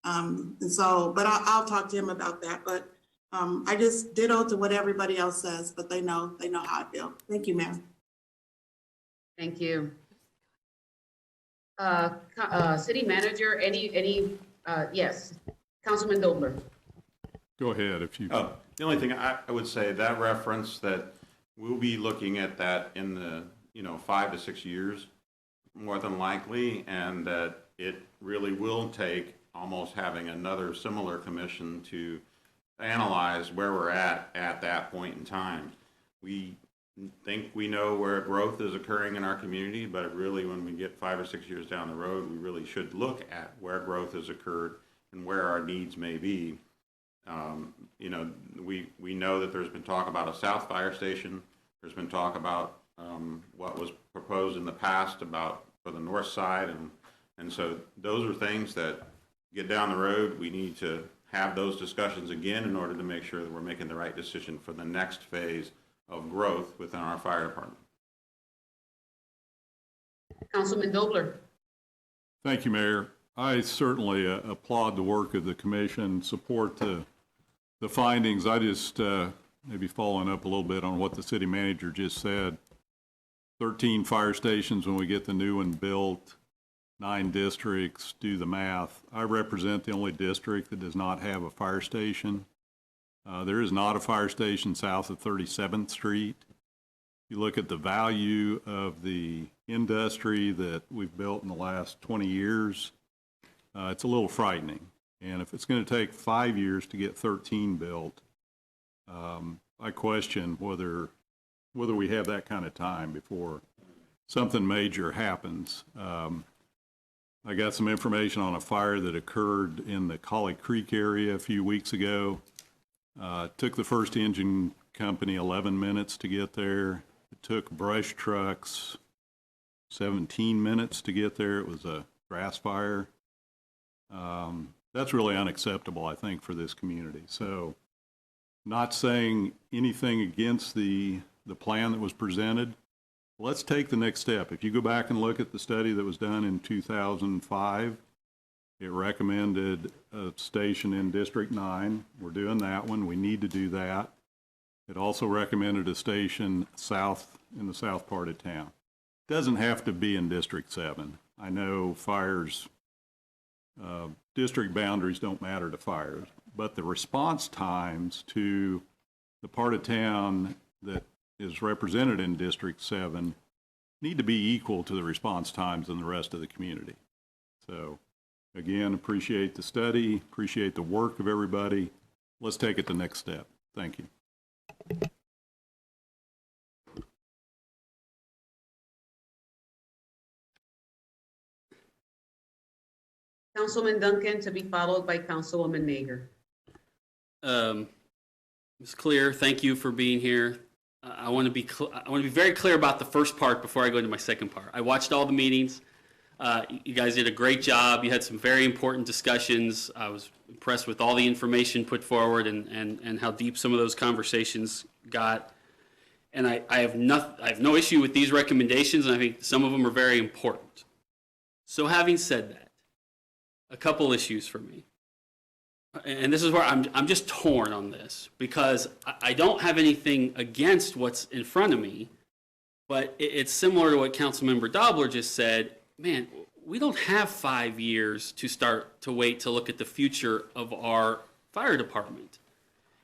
But I'll talk to him about that. But I just ditto to what everybody else says, but they know how I feel. Thank you, Mayor.
Thank you. City Manager, yes, Councilman Dobler.
Go ahead if you.
Oh, the only thing I would say, that reference that we'll be looking at that in the, 5 to 6 years, more than likely, and that it really will take almost having another similar commission to analyze where we're at that point in time. We think we know where growth is occurring in our community, but really when we get 5 or 6 years down the road, we really should look at where growth has occurred and where our needs may be. We know that there's been talk about a south fire station. There's been talk about what was proposed in the past for the north side, and so those are things that get down the road. We need to have those discussions again in order to make sure that we're making the right decision for the next phase of growth within our fire department.
Councilman Dobler.
Thank you, Mayor. I certainly applaud the work of the commission, support the findings. I just, maybe following up a little bit on what the city manager just said, 13 fire stations when we get the new one built, 9 districts, do the math. I represent the only district that does not have a fire station. There is not a fire station south of 37th Street. You look at the value of the industry that we've built in the last 20 years, it's a little frightening. And if it's going to take 5 years to get 13 built, I question whether we have that kind of time before something major happens. I got some information on a fire that occurred in the Collie Creek area a few weeks ago. Took the first engine company 11 minutes to get there. It took brush trucks 17 minutes to get there. It was a grass fire. That's really unacceptable, I think, for this community. So, not saying anything against the plan that was presented. Let's take the next step. If you go back and look at the study that was done in 2005, it recommended a station in District 9. We're doing that one. We need to do that. It also recommended a station in the south part of town. It doesn't have to be in District 7. I know fires, district boundaries don't matter to fires, but the response times to the part of town that is represented in District 7 need to be equal to the response times in the rest of the community. So, again, appreciate the study, appreciate the work of everybody. Let's take it the next step. Thank you.
Councilman Duncan, to be followed by Councilwoman Nager.
Ms. Clear, thank you for being here. I want to be very clear about the first part before I go into my second part. I watched all the meetings. You guys did a great job. You had some very important discussions. I was impressed with all the information put forward and how deep some of those conversations got. And I have no issue with these recommendations, and I think some of them are very important. So having said that, a couple issues for me. And this is where I'm just torn on this, because I don't have anything against what's in front of me, but it's similar to what Councilmember Dobler just said. Man, we don't have 5 years to start to wait to look at the future of our fire department.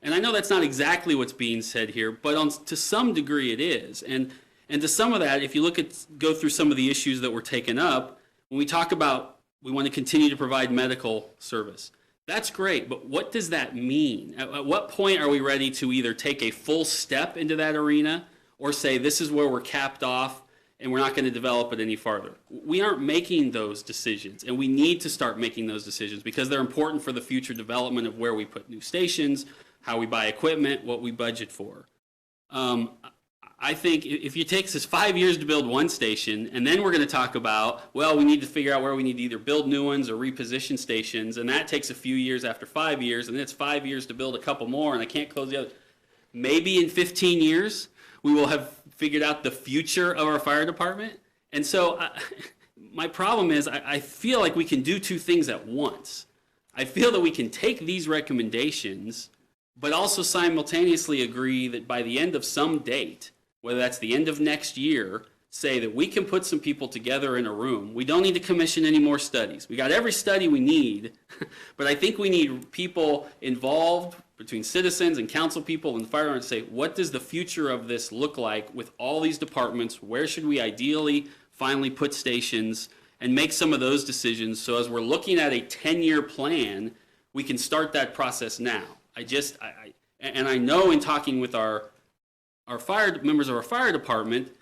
And I know that's not exactly what's being said here, but to some degree it is. And to some of that, if you go through some of the issues that were taken up, when we talk about we want to continue to provide medical service, that's great, but what does that mean? At what point are we ready to either take a full step into that arena or say this is where we're capped off and we're not going to develop it any farther? We aren't making those decisions, and we need to start making those decisions because they're important for the future development of where we put new stations, how we buy equipment, what we budget for. I think if it takes us 5 years to build one station, and then we're going to talk about, well, we need to figure out where we need to either build new ones or reposition stations, and that takes a few years after 5 years, and then it's 5 years to build a couple more, and I can't close the other. Maybe in 15 years, we will have figured out the future of our fire department. And so my problem is I feel like we can do two things at once. I feel that we can take these recommendations, but also simultaneously agree that by the end of some date, whether that's the end of next year, say that we can put some people together in a room. We don't need to commission any more studies. We got every study we need, but I think we need people involved between citizens and council people and the fire department to say, what does the future of this look like with all these departments? Where should we ideally finally put stations, and make some of those decisions so as we're looking at a 10-year plan, we can start that process now. I know in talking with our members of our fire department,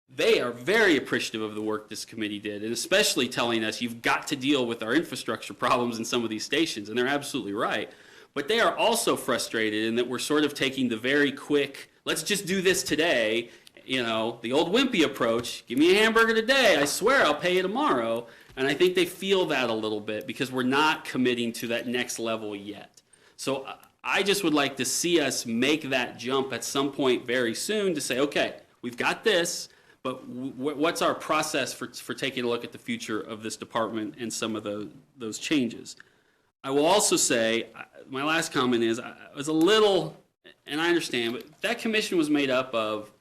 they are very appreciative of the work this committee did, and especially telling us you've got to deal with our infrastructure problems in some of these stations, and they're absolutely right. But they are also frustrated in that we're sort of taking the very quick, let's just do this today, the old wimpy approach, give me a hamburger today, I swear I'll pay you tomorrow. And I think they feel that a little bit because we're not committing to that next level yet. So I just would like to see us make that jump at some point very soon to say, okay, we've got this, but what's our process for taking a look at the future of this department and some of those changes? I will also say, my last comment is, I was a little, and I understand, but that commission was made up of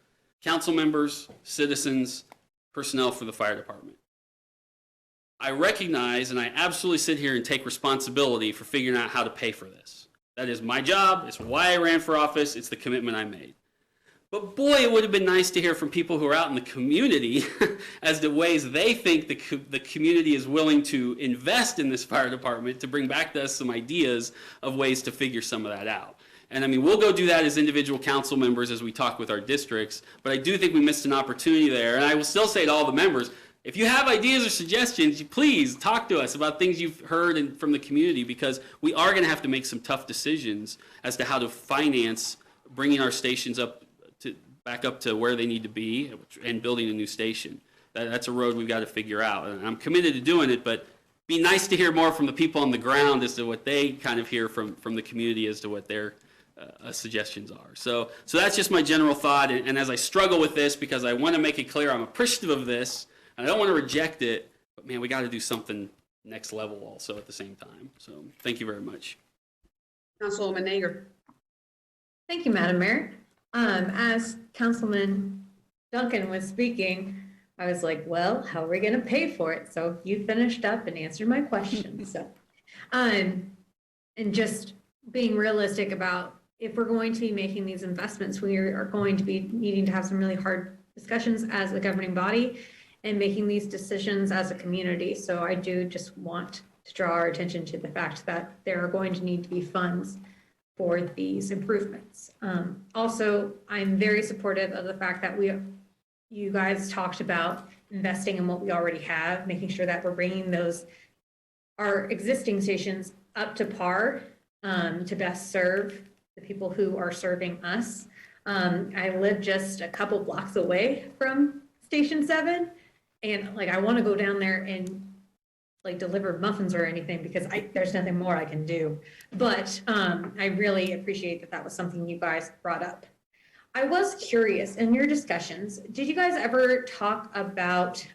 council members, citizens, personnel for the fire department. I recognize and I absolutely sit here and take responsibility for figuring out how to pay for this. That is my job. It's why I ran for office. It's the commitment I made. But boy, it would have been nice to hear from people who are out in the community as to ways they think the community is willing to invest in this fire department to bring back to us some ideas of ways to figure some of that out. And I mean, we'll go do that as individual council members as we talk with our districts, but I do think we missed an opportunity there. And I will still say to all the members, if you have ideas or suggestions, please talk to us about things you've heard from the community, because we are going to have to make some tough decisions as to how to finance bringing our stations back up to where they need to be and building a new station. That's a road we've got to figure out. And I'm committed to doing it, but be nice to hear more from the people on the ground as to what they kind of hear from the community as to what their suggestions are. So that's just my general thought. And as I struggle with this, because I want to make it clear I'm appreciative of this, and I don't want to reject it, but man, we got to do something next level also at the same time. So thank you very much.
Councilwoman Nager.
Thank you, Madam Mayor. As Councilman Duncan was speaking, I was like, well, how are we going to pay for it? So you finished up and answered my question. So, and just being realistic about if we're going to be making these investments, we are going to be needing to have some really hard discussions as a governing body and making these decisions as a community. So I do just want to draw our attention to the fact that there are going to need to be funds for these improvements. Also, I'm very supportive of the fact that you guys talked about investing in what we already have, making sure that we're bringing our existing stations up to par to best serve the people who are serving us. I live just a couple blocks away from Station 7, and I want to go down there and deliver muffins or anything, because there's nothing more I can do. But I really appreciate that was something you guys brought up. I was curious, in your discussions, did you guys ever talk about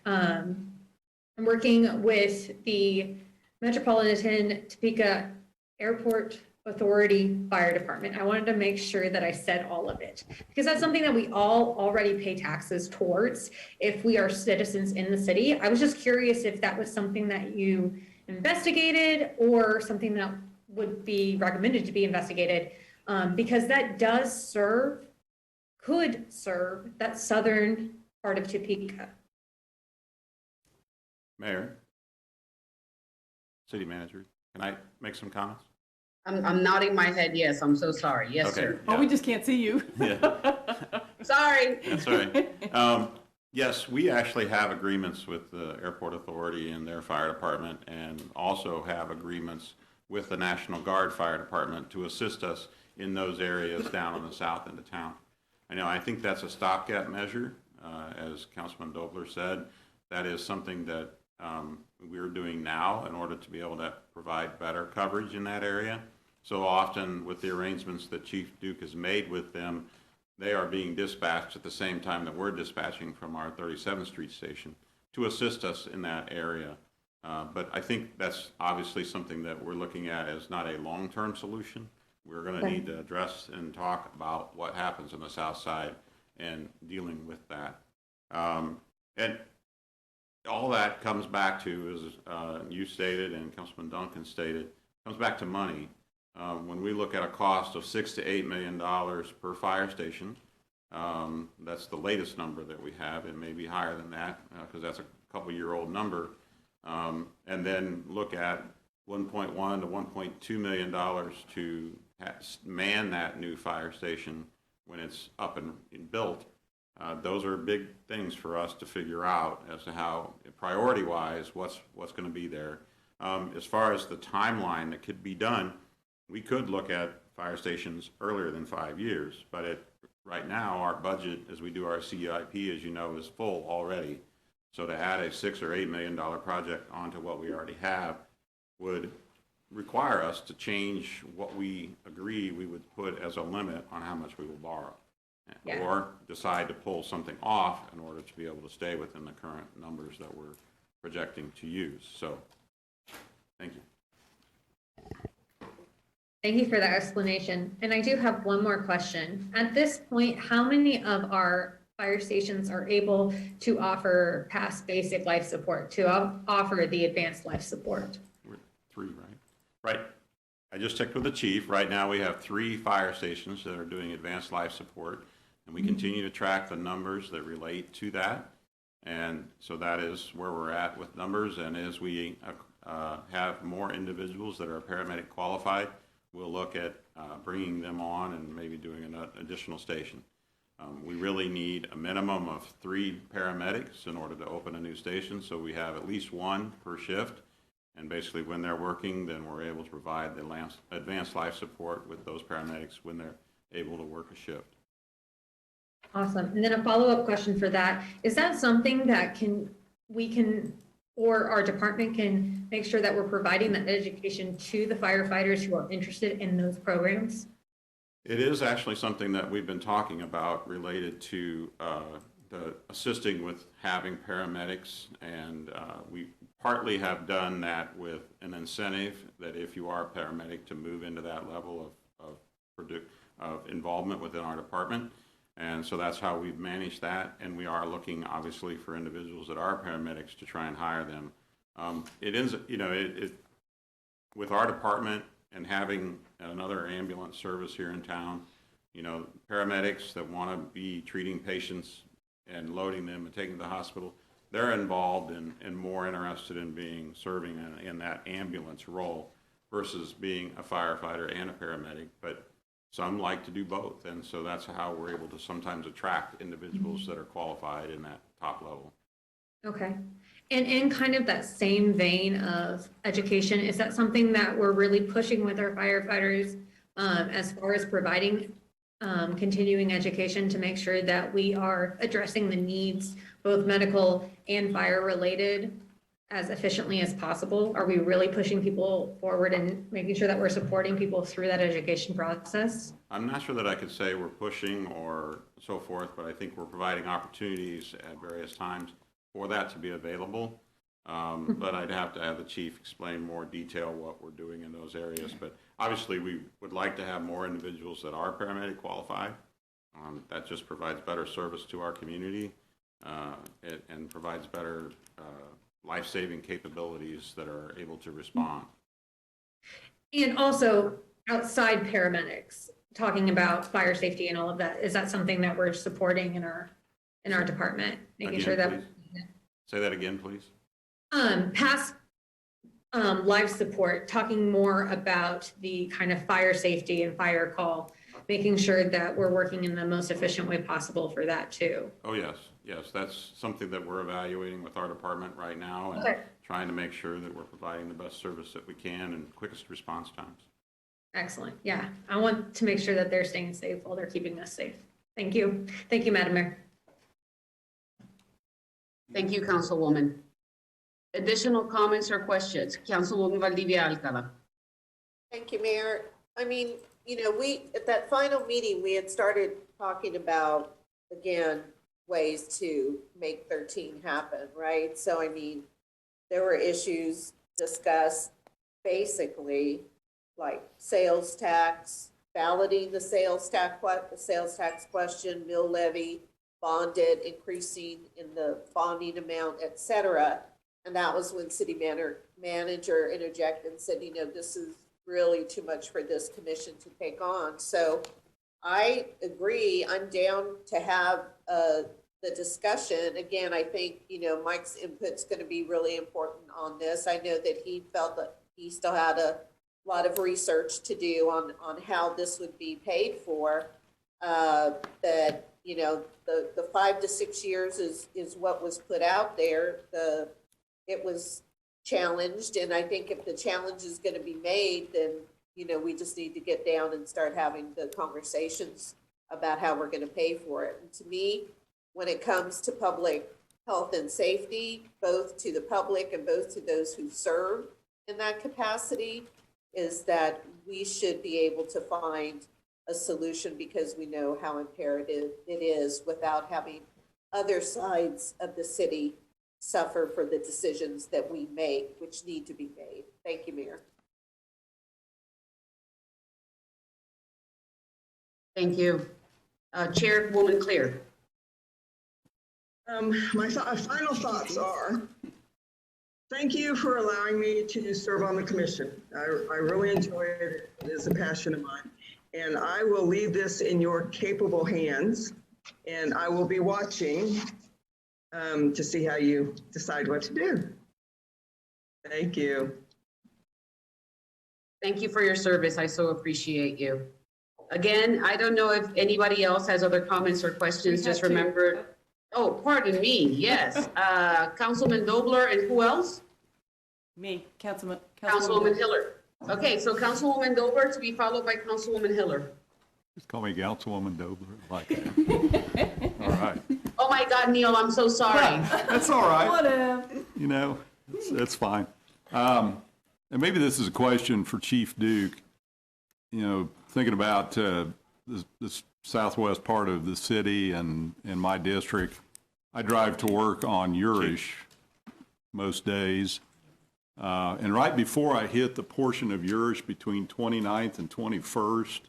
working with the Metropolitan Topeka Airport Authority Fire Department? I wanted to make sure that I said all of it, because that's something that we all already pay taxes towards if we are citizens in the city. I was just curious if that was something that you investigated or something that would be recommended to be investigated, because that could serve that southern part of Topeka.
Mayor, City Manager, can I make some comments?
I'm nodding my head yes. I'm so sorry. Yes,
Okay,
sir.
Oh, we just can't see you.
Yeah.
Sorry.
That's all right. Yes, we actually have agreements with the Airport Authority and their fire department, and also have agreements with the National Guard Fire Department to assist us in those areas down on the south end of town. I think that's a stopgap measure. As Councilman Dobler said, that is something that we're doing now in order to be able to provide better coverage in that area. So often with the arrangements that Chief Duke has made with them, they are being dispatched at the same time that we're dispatching from our 37th Street station to assist us in that area. But I think that's obviously something that we're looking at as not a long-term solution. We're going to need to address and talk about what happens on the south side and dealing with that. And all that comes back to, as you stated and Councilman Duncan stated, comes back to money. When we look at a cost of $6 to $8 million per fire station, that's the latest number that we have. It may be higher than that because that's a couple-year-old number. And then look at $1.1 to $1.2 million to man that new fire station when it's up and built. Those are big things for us to figure out as to how, priority-wise, what's going to be there. As far as the timeline that could be done, we could look at fire stations earlier than 5 years, but right now, our budget, as we do our CIP, as you know, is full already. So to add a $6 or $8 million project onto what we already have would require us to change what we agree we would put as a limit on how much we will borrow. Yeah. Or decide to pull something off in order to be able to stay within the current numbers that we're projecting to use. So, thank you.
Thank you for that explanation. And I do have one more question. At this point, how many of our fire stations are able to offer past basic life support, to offer the advanced life support?
We're 3, right? Right. I just checked with the chief. Right now, we have 3 fire stations that are doing advanced life support, and we continue to track the numbers that relate to that. And so that is where we're at with numbers. And as we have more individuals that are paramedic qualified, we'll look at bringing them on and maybe doing an additional station. We really need a minimum of 3 paramedics in order to open a new station, so we have at least 1 per shift. And basically when they're working, then we're able to provide the advanced life support with those paramedics when they're able to work a shift.
Awesome. And then a follow-up question for that, is that something that we can, or our department can make sure that we're providing that education to the firefighters who are interested in those programs?
It is actually something that we've been talking about related to the assisting with having paramedics, and we partly have done that with an incentive that if you are a paramedic to move into that level of involvement within our department. And so that's how we've managed that, and we are looking obviously for individuals that are paramedics to try and hire them. It is, you know, with our department and having another ambulance service here in town, you know, paramedics that want to be treating patients and loading them and taking them to the hospital, they're involved and more interested in serving in that ambulance role versus being a firefighter and a paramedic. But some like to do both, and so that's how we're able to sometimes attract individuals that are qualified in that top level.
Okay. And in kind of that same vein of education, is that something that we're really pushing with our firefighters as far as providing continuing education to make sure that we are addressing the needs, both medical and fire related, as efficiently as possible? Are we really pushing people forward and making sure that we're supporting people through that education process?
I'm not sure that I could say we're pushing or so forth, but I think we're providing opportunities at various times for that to be available. But I'd have to have the chief explain more detail what we're doing in those areas. But obviously we would like to have more individuals that are paramedic qualified. That just provides better service to our community and provides better life-saving capabilities that are able to respond.
And also outside paramedics, talking about fire safety and all of that, is that something that we're supporting in our department, making
Again,
sure that
please. Say that again, please.
Past life support, talking more about the kind of fire safety and fire call, making sure that we're working in the most efficient way possible for that too.
Oh, yes. Yes, that's something that we're evaluating with our department right now and trying to make sure that we're providing the best service that we can and quickest response times.
Excellent. Yeah, I want to make sure that they're staying safe while they're keeping us safe. Thank you. Thank you, Madam Mayor.
Thank you, Councilwoman. Additional comments or questions? Councilwoman Valdivia Alcala.
Thank you, Mayor. I mean, you know, at that final meeting, we had started talking about, again, ways to make 13 happen, right? So, I mean, there were issues discussed, basically, like sales tax, balloting the sales tax question, mill levy, bonded, increasing in the bonding amount, et cetera. And that was when city manager interjected and said, this is really too much for this commission to take on. So I agree. I'm down to have the discussion. Again, I think, Mike's input's going to be really important on this. I know that he felt that he still had a lot of research to do on how this would be paid for. That, the 5 to 6 years is what was put out there. It was challenged, and I think if the challenge is going to be made, then, we just need to get down and start having the conversations about how we're going to pay for it. And to me, when it comes to public health and safety, both to the public and both to those who serve in that capacity, is that we should be able to find a solution, because we know how imperative it is, without having other sides of the city suffer for the decisions that we make, which need to be made. Thank you, Mayor.
Thank you. Chairwoman Clear.
My final thoughts are, thank you for allowing me to serve on the commission. I really enjoy it. It is a passion of mine. And I will leave this in your capable hands, and I will be watching to see how you decide what to do. Thank you.
Thank you for your service. I so appreciate you. Again, I don't know if anybody else has other comments or questions. Just remember, oh, pardon me. Yes. Councilman Dobler, and who else?
Me,
Councilwoman Hiller. Okay, so Councilwoman Dobler to be followed by Councilwoman Hiller.
Just call me Councilwoman Dobler. Like that. All right.
Oh my God, Neil, I'm so sorry.
That's all right.
Whatever.
That's fine. And maybe this is a question for Chief Duke. Thinking about this southwest part of the city and in my district, I drive to work on Urish most days. And right before I hit the portion of Urish between 29th and 21st,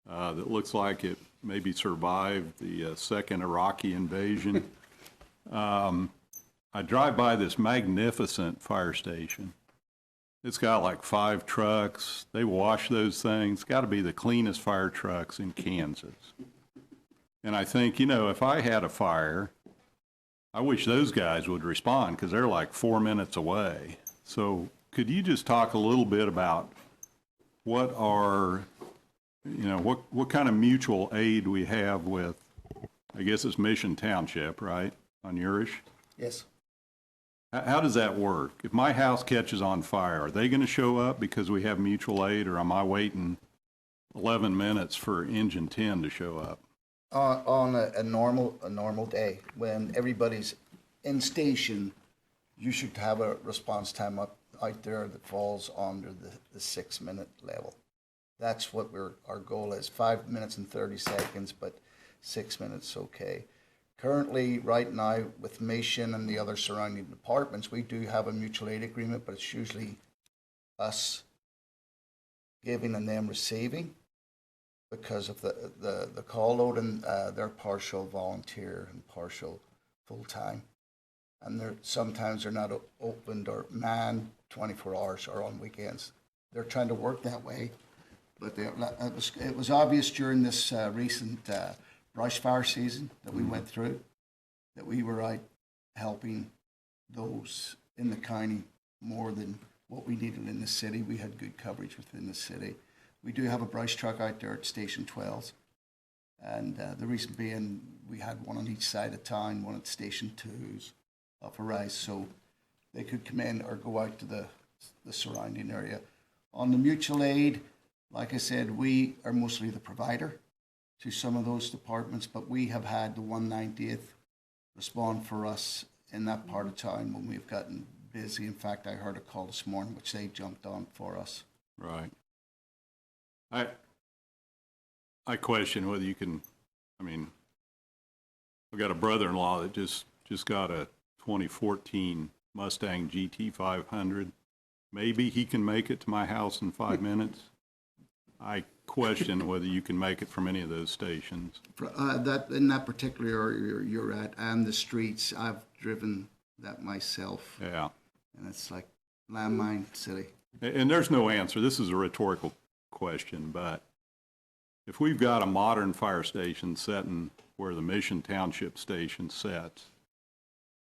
that looks like it maybe survived the second Iraqi invasion, I drive by this magnificent fire station. It's got like 5 trucks. They wash those things. It's got to be the cleanest fire trucks in Kansas. And I think, if I had a fire, I wish those guys would respond, because they're like 4 minutes away. So could you just talk a little bit about what are, what kind of mutual aid we have with, I guess it's Mission Township, right, on Urish?
Yes.
How does that work? If my house catches on fire, are they going to show up because we have mutual aid, or am I waiting 11 minutes for engine 10 to show up?
On a normal day, when everybody's in station, you should have a response time out there that falls under the 6-minute level. That's what our goal is. 5 minutes and 30 seconds, but 6 minutes, okay. Currently, right now, with Mission and the other surrounding departments, we do have a mutual aid agreement, but it's usually us giving and them receiving, because of the call load, and they're partial volunteer and partial full-time. And sometimes they're not opened or manned 24 hours or on weekends. They're trying to work that way, but it was obvious during this recent brush fire season that we went through, that we were out helping those in the county more than what we needed in the city. We had good coverage within the city. We do have a brush truck out there at Station 12, and the reason being, we had one on each side of town, one at Station 2's off a rise, so they could come in or go out to the surrounding area. On the mutual aid, like I said, we are mostly the provider to some of those departments, but we have had the 190th respond for us in that part of town when we've gotten busy. In fact, I heard a call this morning which they jumped on for us.
Right. I question whether you can, I've got a brother-in-law that just got a 2014 Mustang GT500. Maybe he can make it to my house in 5 minutes. I question whether you can make it from any of those stations.
In that particular area you're at, and the streets, I've driven that myself.
Yeah.
And it's like landmine city.
And there's no answer. This is a rhetorical question, but if we've got a modern fire station setting where the Mission Township station sets,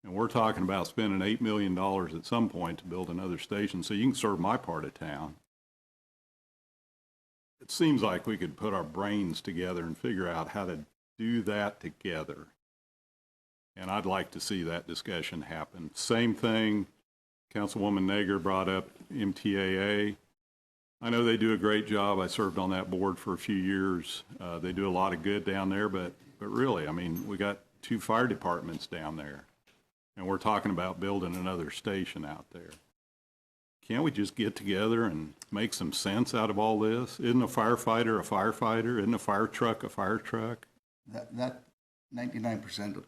and we're talking about spending $8 million at some point to build another station so you can serve my part of town, it seems like we could put our brains together and figure out how to do that together. And I'd like to see that discussion happen. Same thing, Councilwoman Nager brought up MTAA. I know they do a great job. I served on that board for a few years. They do a lot of good down there, but really, I mean, we got 2 fire departments down there, and we're talking about building another station out there. Can't we just get together and make some sense out of all this? Isn't a firefighter a firefighter? Isn't a fire truck a fire truck?
That 99%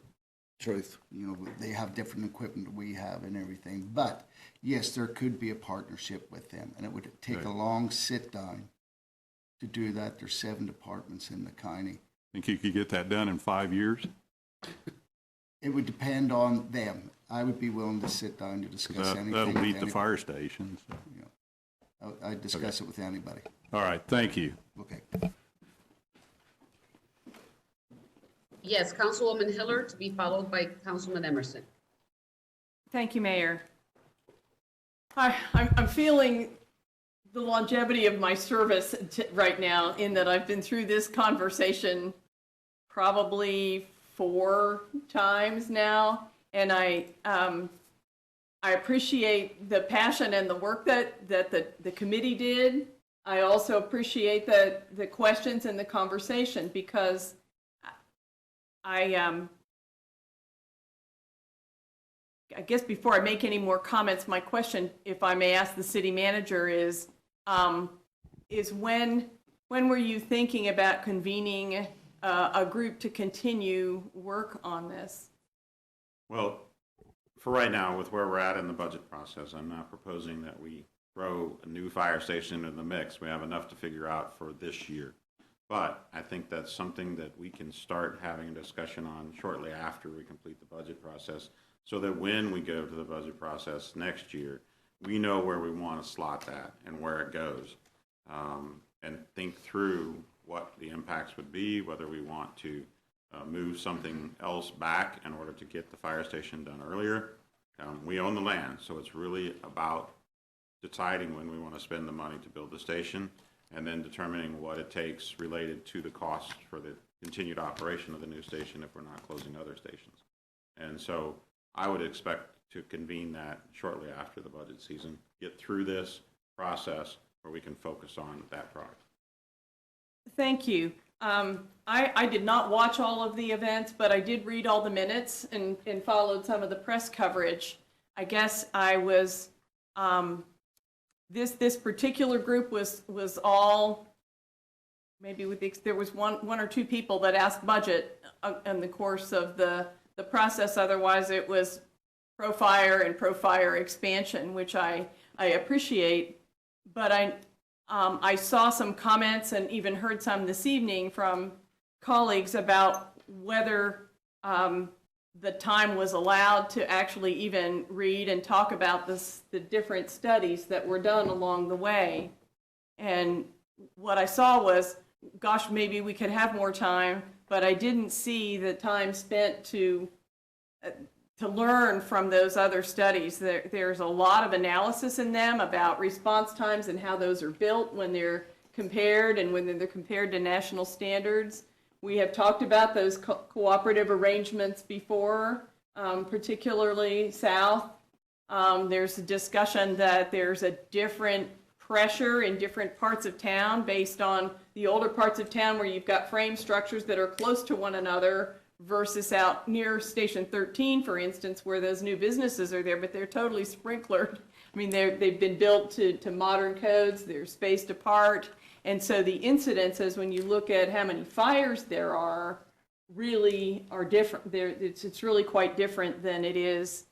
truth. You know, they have different equipment that we have and everything. But yes, there could be a partnership with them, and it would take a long sit down to do that. There's 7 departments in the county.
Think you could get that done in 5 years?
It would depend on them. I would be willing to sit down to discuss anything.
That'll beat the fire stations. So.
Yeah. I'd discuss it with anybody.
All right, thank you.
Okay.
Yes, Councilwoman Hiller, to be followed by Councilman Emerson.
Thank you, Mayor. I'm feeling the longevity of my service right now, in that I've been through this conversation probably 4 times now, and I appreciate the passion and the work that the committee did. I also appreciate the questions and the conversation, because I guess before I make any more comments, my question, if I may ask the city manager, is when were you thinking about convening a group to continue work on this?
Well, for right now, with where we're at in the budget process, I'm not proposing that we throw a new fire station in the mix. We have enough to figure out for this year. But I think that's something that we can start having a discussion on shortly after we complete the budget process, so that when we go to the budget process next year, we know where we want to slot that and where it goes, and think through what the impacts would be, whether we want to move something else back in order to get the fire station done earlier. We own the land, so it's really about deciding when we want to spend the money to build the station, and then determining what it takes related to the cost for the continued operation of the new station if we're not closing other stations. And so I would expect to convene that shortly after the budget season, get through this process where we can focus on that product.
Thank you. I did not watch all of the events, but I did read all the minutes and followed some of the press coverage. I guess I was, this particular group was all, maybe there was one or 2 people that asked budget in the course of the process. Otherwise, it was pro-fire and pro-fire expansion, which I appreciate. But I saw some comments and even heard some this evening from colleagues about whether the time was allowed to actually even read and talk about the different studies that were done along the way. And what I saw was, gosh, maybe we could have more time, but I didn't see the time spent to learn from those other studies. There's a lot of analysis in them about response times and how those are built when they're compared, and when they're compared to national standards. We have talked about those cooperative arrangements before, particularly south. There's a discussion that there's a different pressure in different parts of town based on the older parts of town where you've got frame structures that are close to one another, versus out near Station 13, for instance, where those new businesses are there, but they're totally sprinklered. I mean, they've been built to modern codes, they're spaced apart, and so the incidences, when you look at how many fires there are, really are different. It's really quite different than it is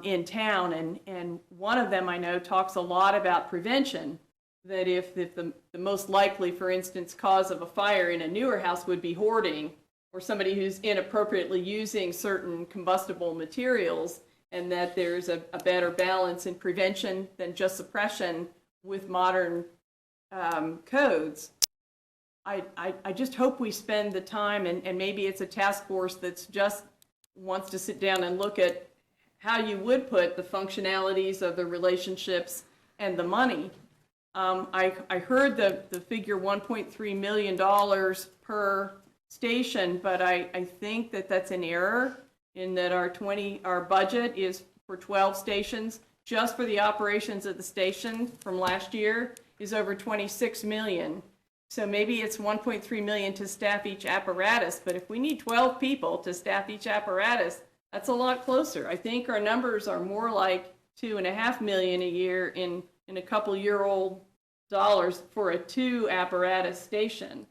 in town, and one of them I know talks a lot about prevention, that if the most likely, for instance, cause of a fire in a newer house would be hoarding, or somebody who's inappropriately using certain combustible materials, and that there's a better balance in prevention than just suppression with modern codes. I just hope we spend the time, and maybe it's a task force that's just wants to sit down and look at how you would put the functionalities of the relationships and the money. I heard the figure $1.3 million per station, but I think that that's an error in that our budget is for 12 stations. Just for the operations of the station from last year is over 26 million. So maybe it's 1.3 million to staff each apparatus, but if we need 12 people to staff each apparatus, that's a lot closer. I think our numbers are more like 2.5 million a year in a couple-year-old dollars for a 2 apparatus station.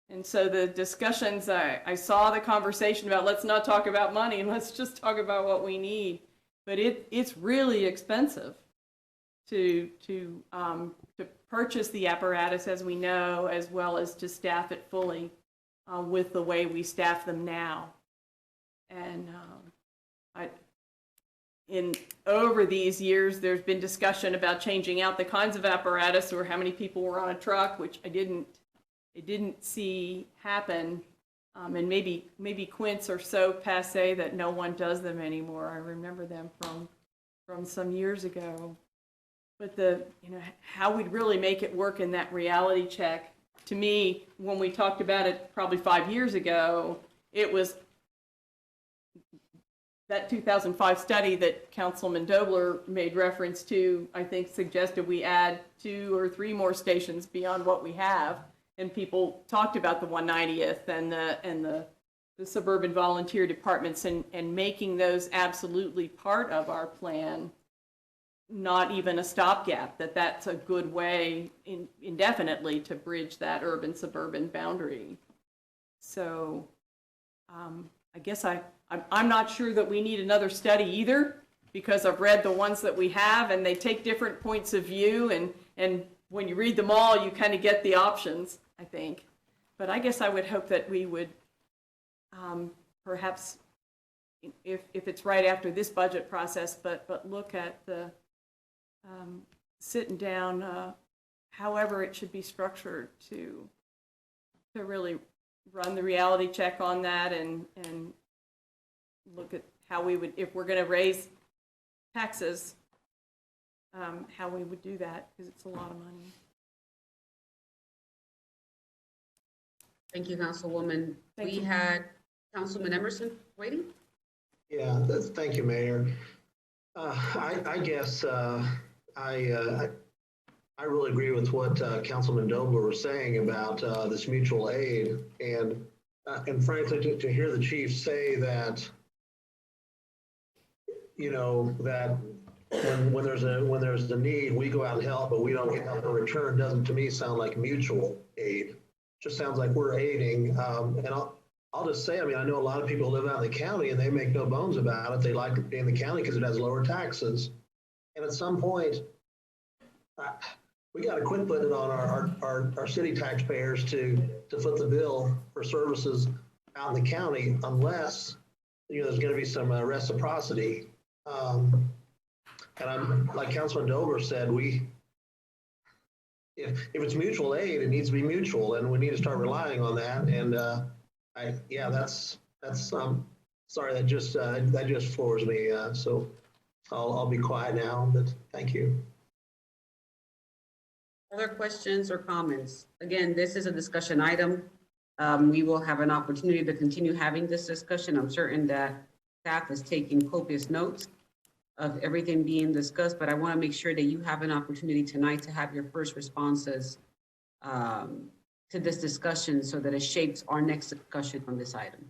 And so the discussions, I saw the conversation about let's not talk about money and let's just talk about what we need. But it's really expensive to purchase the apparatus, as we know, as well as to staff it fully with the way we staff them now. And over these years, there's been discussion about changing out the kinds of apparatus or how many people were on a truck, which I didn't see happen. And maybe quints are so passé that no one does them anymore. I remember them from some years ago. But how we'd really make it work in that reality check, to me, when we talked about it probably 5 years ago, it was that 2005 study that Councilman Dobler made reference to, I think suggested we add 2 or 3 more stations beyond what we have. And people talked about the 190th and the suburban volunteer departments and making those absolutely part of our plan, not even a stopgap, that's a good way indefinitely to bridge that urban-suburban boundary. So I guess I'm not sure that we need another study either, because I've read the ones that we have and they take different points of view, and when you read them all, you kind of get the options, I think. But I guess I would hope that we would perhaps, if it's right after this budget process, but look at the sitting down, however it should be structured to really run the reality check on that and look at how we would, if we're going to raise taxes, how we would do that, because it's a lot of money.
Thank you, Councilwoman. We had Councilman Emerson waiting.
Yeah, thank you, Mayor. I guess I really agree with what Councilman Dobler was saying about this mutual aid, and frankly, to hear the chief say that, that when there's a need, we go out and help, but we don't get help in return, doesn't to me sound like mutual aid. Just sounds like we're aiding. And I'll just say, I know a lot of people live out in the county and they make no bones about it. They like to be in the county because it has lower taxes. And at some point, we got to quit putting it on our city taxpayers to foot the bill for services out in the county, unless there's going to be some reciprocity. And I'm like Councilman Dover said, if it's mutual aid, it needs to be mutual, and we need to start relying on that. And that's sorry, that just floors me. So I'll be quiet now. But thank you.
Other questions or comments? Again, this is a discussion item. We will have an opportunity to continue having this discussion. I'm certain that staff is taking copious notes of everything being discussed, but I want to make sure that you have an opportunity tonight to have your first responses to this discussion so that it shapes our next discussion on this item.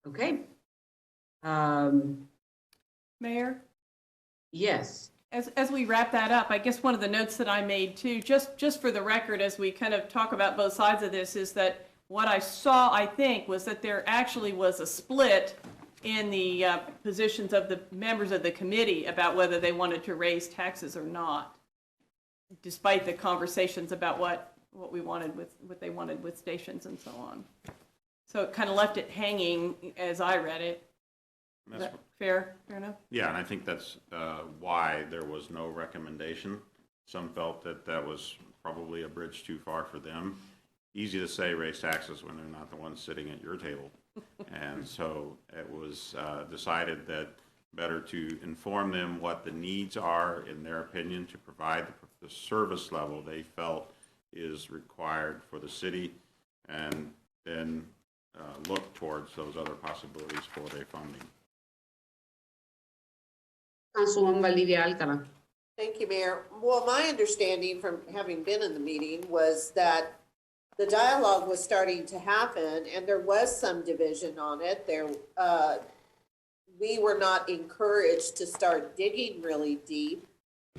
Okay.
Mayor?
Yes.
As we wrap that up, I guess one of the notes that I made too, just for the record, as we kind of talk about both sides of this, is that what I saw, I think, was that there actually was a split in the positions of the members of the committee about whether they wanted to raise taxes or not, despite the conversations about what we wanted with, what they wanted with stations and so on. So it kind of left it hanging as I read it. Is that fair enough?
Yeah, and I think that's why there was no recommendation. Some felt that that was probably a bridge too far for them. Easy to say raise taxes when they're not the ones sitting at your table. And so it was decided that better to inform them what the needs are, in their opinion, to provide the service level they felt is required for the city, and then look towards those other possibilities for their funding.
Councilwoman Valdivia Alcala.
Thank you, Mayor. Well, my understanding from having been in the meeting was that the dialogue was starting to happen, and there was some division on it. We were not encouraged to start digging really deep,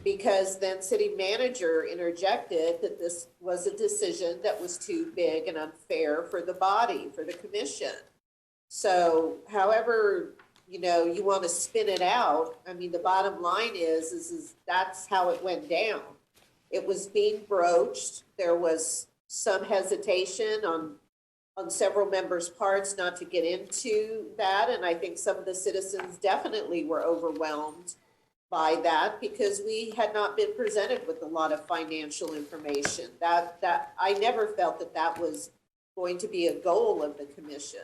because then city manager interjected that this was a decision that was too big and unfair for the body, for the commission. So however, you want to spin it out, I mean, the bottom line is that's how it went down. It was being broached. There was some hesitation on several members' parts not to get into that, and I think some of the citizens definitely were overwhelmed by that, because we had not been presented with a lot of financial information. That I never felt that was going to be a goal of the commission.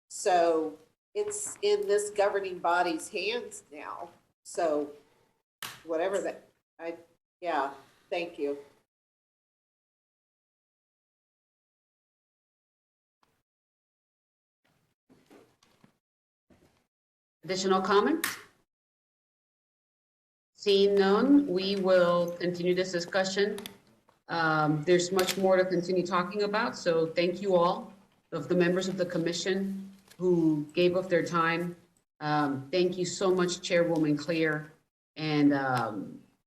So it's in this governing body's hands now. So whatever that, thank you.
Additional comments? Seeing none, we will continue this discussion. There's much more to continue talking about, so thank you all of the members of the commission who gave up their time. Thank you so much, Chairwoman Clear. And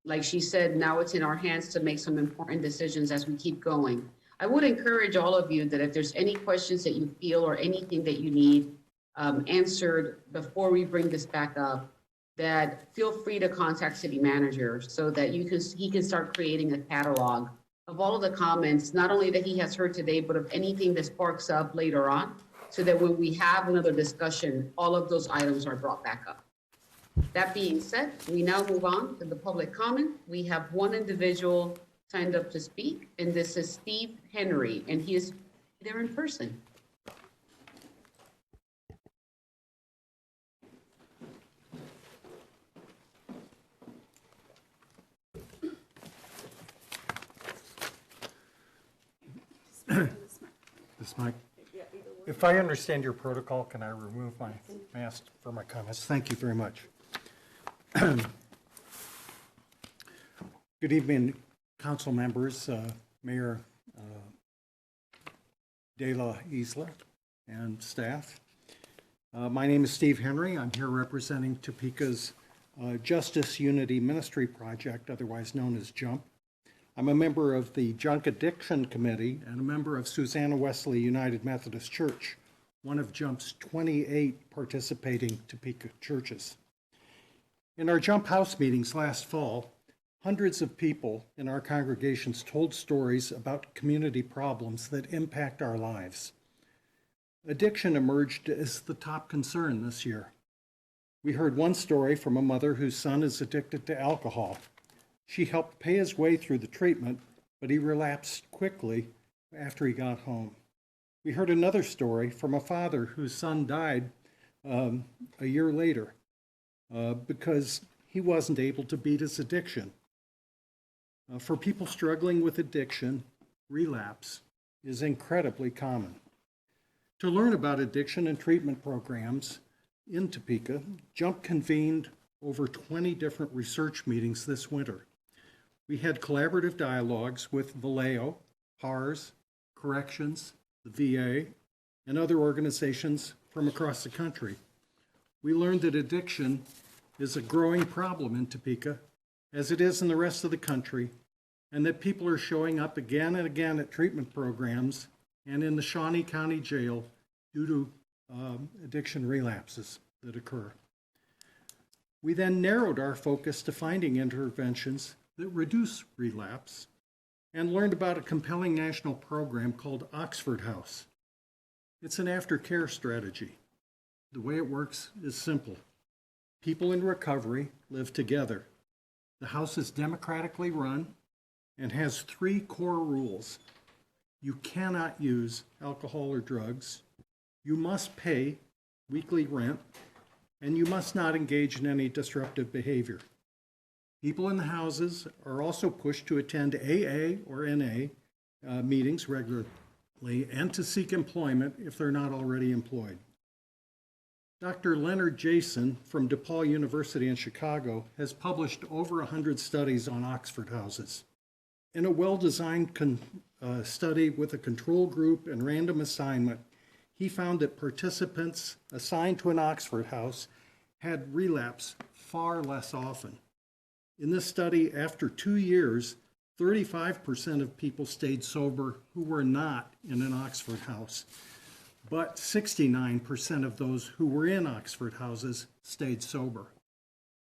like she said, now it's in our hands to make some important decisions as we keep going. I would encourage all of you that if there's any questions that you feel or anything that you need answered before we bring this back up, that feel free to contact city manager so that he can start creating a catalog of all of the comments, not only that he has heard today, but of anything that sparks up later on, so that when we have another discussion, all of those items are brought back up. That being said, we now move on to the public comment. We have one individual signed up to speak, and this is Steve Henry, and he is there in person.
This mic. If I understand your protocol, can I remove my mask for my comments? Thank you very much. Good evening, council members, Mayor De La Isla and staff. My name is Steve Henry. I'm here representing Topeka's Justice Unity Ministry Project, otherwise known as JUMP. I'm a member of the Junk Addiction Committee and a member of Susanna Wesley United Methodist Church, one of JUMP's 28 participating Topeka churches. In our JUMP house meetings last fall, hundreds of people in our congregations told stories about community problems that impact our lives. Addiction emerged as the top concern this year. We heard one story from a mother whose son is addicted to alcohol. She helped pay his way through the treatment, but he relapsed quickly after he got home. We heard another story from a father whose son died a year later because he wasn't able to beat his addiction. For people struggling with addiction, relapse is incredibly common. To learn about addiction and treatment programs in Topeka, JUMP convened over 20 different research meetings this winter. We had collaborative dialogues with Vallejo, HARS, Corrections, the VA, and other organizations from across the country. We learned that addiction is a growing problem in Topeka, as it is in the rest of the country, and that people are showing up again and again at treatment programs and in the Shawnee County Jail due to addiction relapses. that occur. We then narrowed our focus to finding interventions that reduce relapse and learned about a compelling national program called Oxford House. It's an aftercare strategy. The way it works is simple. People in recovery live together. The house is democratically run and has 3 core rules. You cannot use alcohol or drugs. You must pay weekly rent, and you must not engage in any disruptive behavior. People in the houses are also pushed to attend AA or NA meetings regularly and to seek employment if they're not already employed. Dr. Leonard Jason from DePaul University in Chicago has published over 100 studies on Oxford houses. In a well-designed study with a control group and random assignment, he found that participants assigned to an Oxford house had relapse far less often. In this study, after 2 years, 35% of people stayed sober who were not in an Oxford house, but 69% of those who were in Oxford houses stayed sober.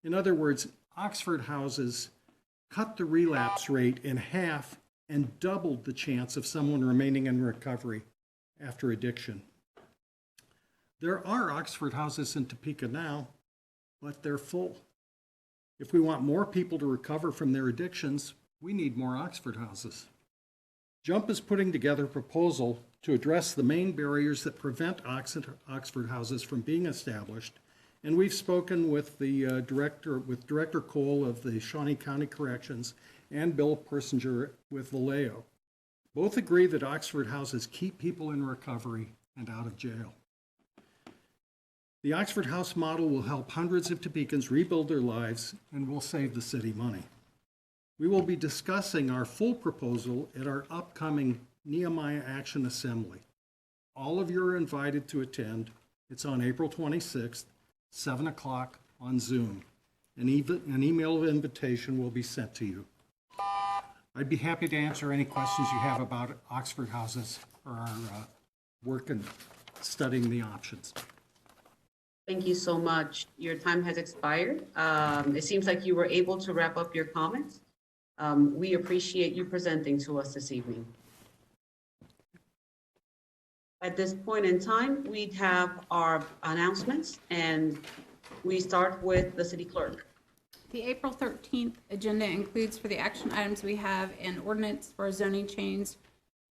In other words, Oxford houses cut the relapse rate in half and doubled the chance of someone remaining in recovery after addiction. There are Oxford houses in Topeka now, but they're full. If we want more people to recover from their addictions, we need more Oxford houses. JUMP is putting together a proposal to address the main barriers that prevent Oxford houses from being established, and we've spoken with the Director Cole of the Shawnee County Corrections and Bill Persinger with Vallejo. Both agree that Oxford houses keep people in recovery and out of jail. The Oxford House model will help hundreds of Topekans rebuild their lives and will save the city money. We will be discussing our full proposal at our upcoming Nehemiah Action Assembly. All of you are invited to attend. It's on April 26th, 7 o'clock on Zoom. An email invitation will be sent to you. I'd be happy to answer any questions you have about Oxford houses or our work in studying the options.
Thank you so much. Your time has expired. It seems like you were able to wrap up your comments. We appreciate you presenting to us this evening. At this point in time, we have our announcements, and we start with the city clerk.
The April 13th agenda includes for the action items we have an ordinance for a zoning change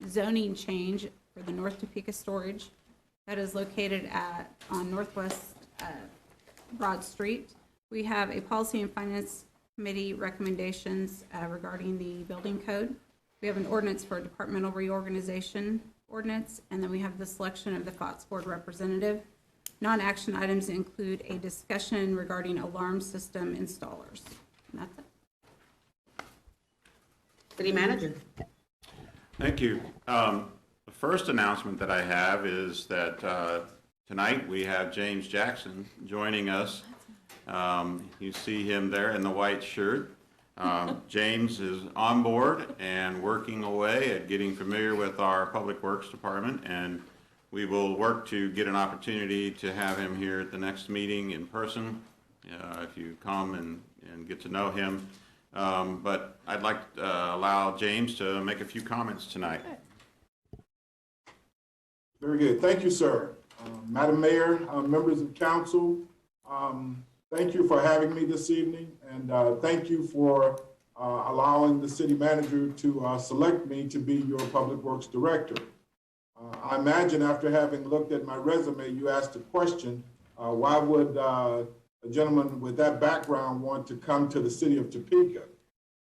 for the North Topeka storage that is located on Northwest Broad Street. We have a policy and finance committee recommendations regarding the building code. We have an ordinance for a departmental reorganization ordinance, and then we have the selection of the FOTS board representative. Non-action items include a discussion regarding alarm system installers. And that's it.
City manager.
Thank you. The first announcement that I have is that tonight we have James Jackson joining us. You see him there in the white shirt. James is on board and working away at getting familiar with our Public Works Department, and we will work to get an opportunity to have him here at the next meeting in person if you come and get to know him. But I'd like to allow James to make a few comments tonight.
Very good. Thank you, sir. Madam Mayor, members of council, thank you for having me this evening, and thank you for allowing the city manager to select me to be your Public Works Director. I imagine after having looked at my resume, you asked a question, why would a gentleman with that background want to come to the city of Topeka?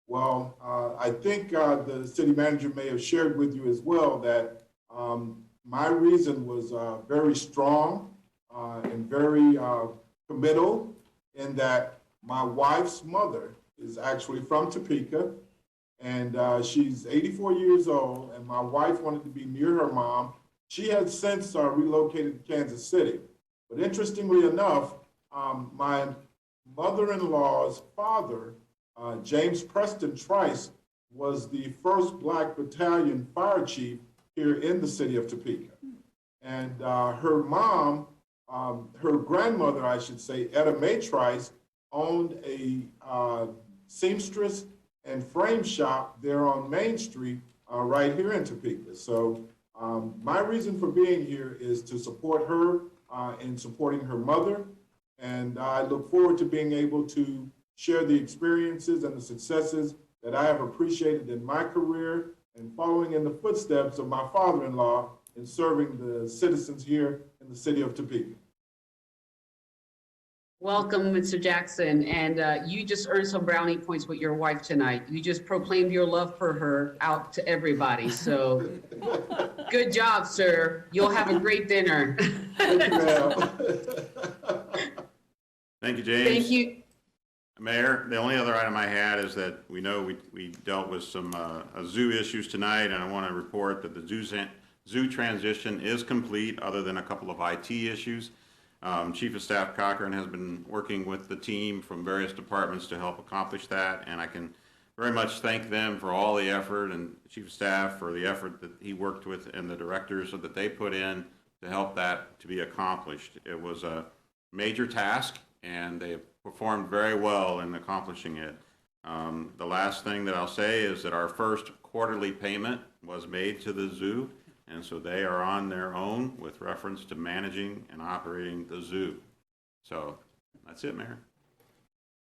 Well, I think the city manager may have shared with you as well that my reason was very strong and very committal, in that my wife's mother is actually from Topeka, and she's 84 years old, and my wife wanted to be near her mom. She had since relocated to Kansas City. But interestingly enough, my mother-in-law's father, James Preston Trice, was the first Black battalion fire chief here in the city of Topeka. And her mom her grandmother, I should say, Etta Mae Trice, owned a seamstress and frame shop there on Main Street, right here in Topeka. So my reason for being here is to support her in supporting her mother. And I look forward to being able to share the experiences and the successes that I have appreciated in my career and following in the footsteps of my father-in-law in serving the citizens here in the city of Topeka.
Welcome, Mr. Jackson, and you just earned some brownie points with your wife tonight. You just proclaimed your love for her out to everybody, so good job, sir. You'll have a great dinner.
Thank you, ma'am.
Thank you, James.
Thank you.
Mayor, the only other item I had is that we know we dealt with some zoo issues tonight, and I want to report that the zoo transition is complete, other than a couple of IT issues. Chief of Staff Cochran has been working with the team from various departments to help accomplish that, and I can very much thank them for all the effort, and Chief of Staff for the effort that he worked with, and the directors that they put in to help that to be accomplished. It was a major task, and they performed very well in accomplishing it. The last thing that I'll say is that our first quarterly payment was made to the zoo, and so they are on their own with reference to managing and operating the zoo. So that's it, Mayor.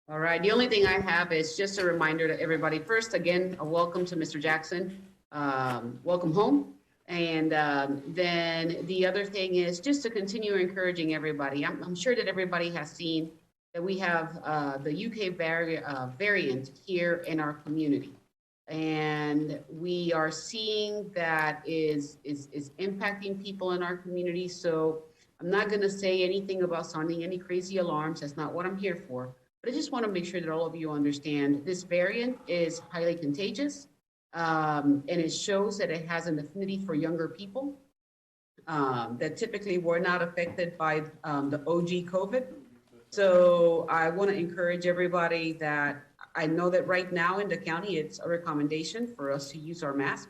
All right, the only thing I have is just a reminder to everybody. First, again, a welcome to Mr. Jackson. Welcome home. And then the other thing is just to continue encouraging everybody. I'm sure that everybody has seen that we have the UK variant here in our community. And we are seeing that is impacting people in our community. So I'm not going to say anything about sounding any crazy alarms. That's not what I'm here for. But I just want to make sure that all of you understand this variant is highly contagious, and it shows that it has an affinity for younger people that typically were not affected by the OG COVID. So I want to encourage everybody that I know that right now in the county, it's a recommendation for us to use our mask.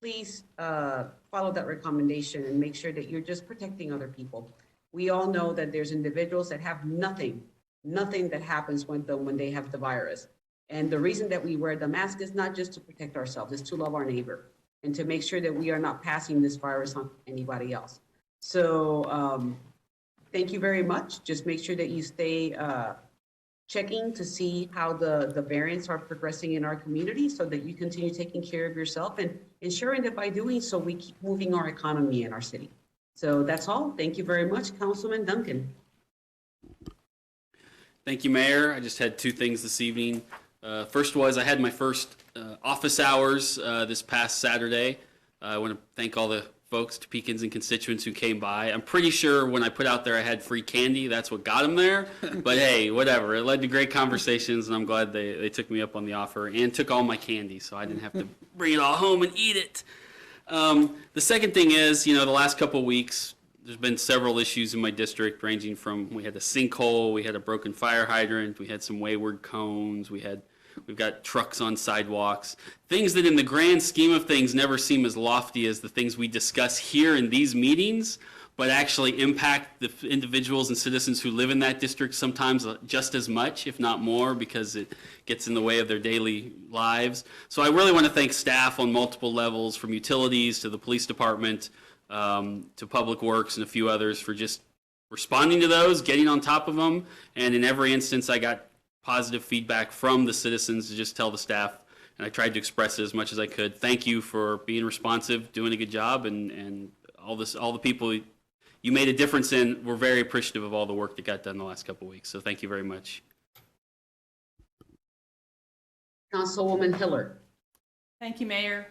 Please follow that recommendation and make sure that you're just protecting other people. We all know that there's individuals that have nothing that happens when they have the virus. And the reason that we wear the mask is not just to protect ourselves, it's to love our neighbor and to make sure that we are not passing this virus on to anybody else. So thank you very much. Just make sure that you stay checking to see how the variants are progressing in our community so that you continue taking care of yourself and ensuring that by doing so, we keep moving our economy in our city. So that's all. Thank you very much, Councilman Duncan.
Thank you, Mayor. I just had two things this evening. First was I had my first office hours this past Saturday. I want to thank all the folks, Topekans and constituents who came by. I'm pretty sure when I put out there I had free candy, that's what got them there. But hey, whatever. It led to great conversations, and I'm glad they took me up on the offer and took all my candy, so I didn't have to bring it all home and eat it. The second thing is, the last couple of weeks, there's been several issues in my district, ranging from we had a sinkhole, we had a broken fire hydrant, we had some wayward cones, we've got trucks on sidewalks, things that in the grand scheme of things never seem as lofty as the things we discuss here in these meetings, but actually impact the individuals and citizens who live in that district sometimes just as much, if not more, because it gets in the way of their daily lives. So I really want to thank staff on multiple levels, from utilities to the police department, to Public Works and a few others, for just responding to those, getting on top of them, and in every instance I got positive feedback from the citizens to just tell the staff, and I tried to express it as much as I could. Thank you for being responsive, doing a good job, and all the people you made a difference in. We're very appreciative of all the work that got done the last couple of weeks, so thank you very much.
Councilwoman Hiller.
Thank you, Mayor.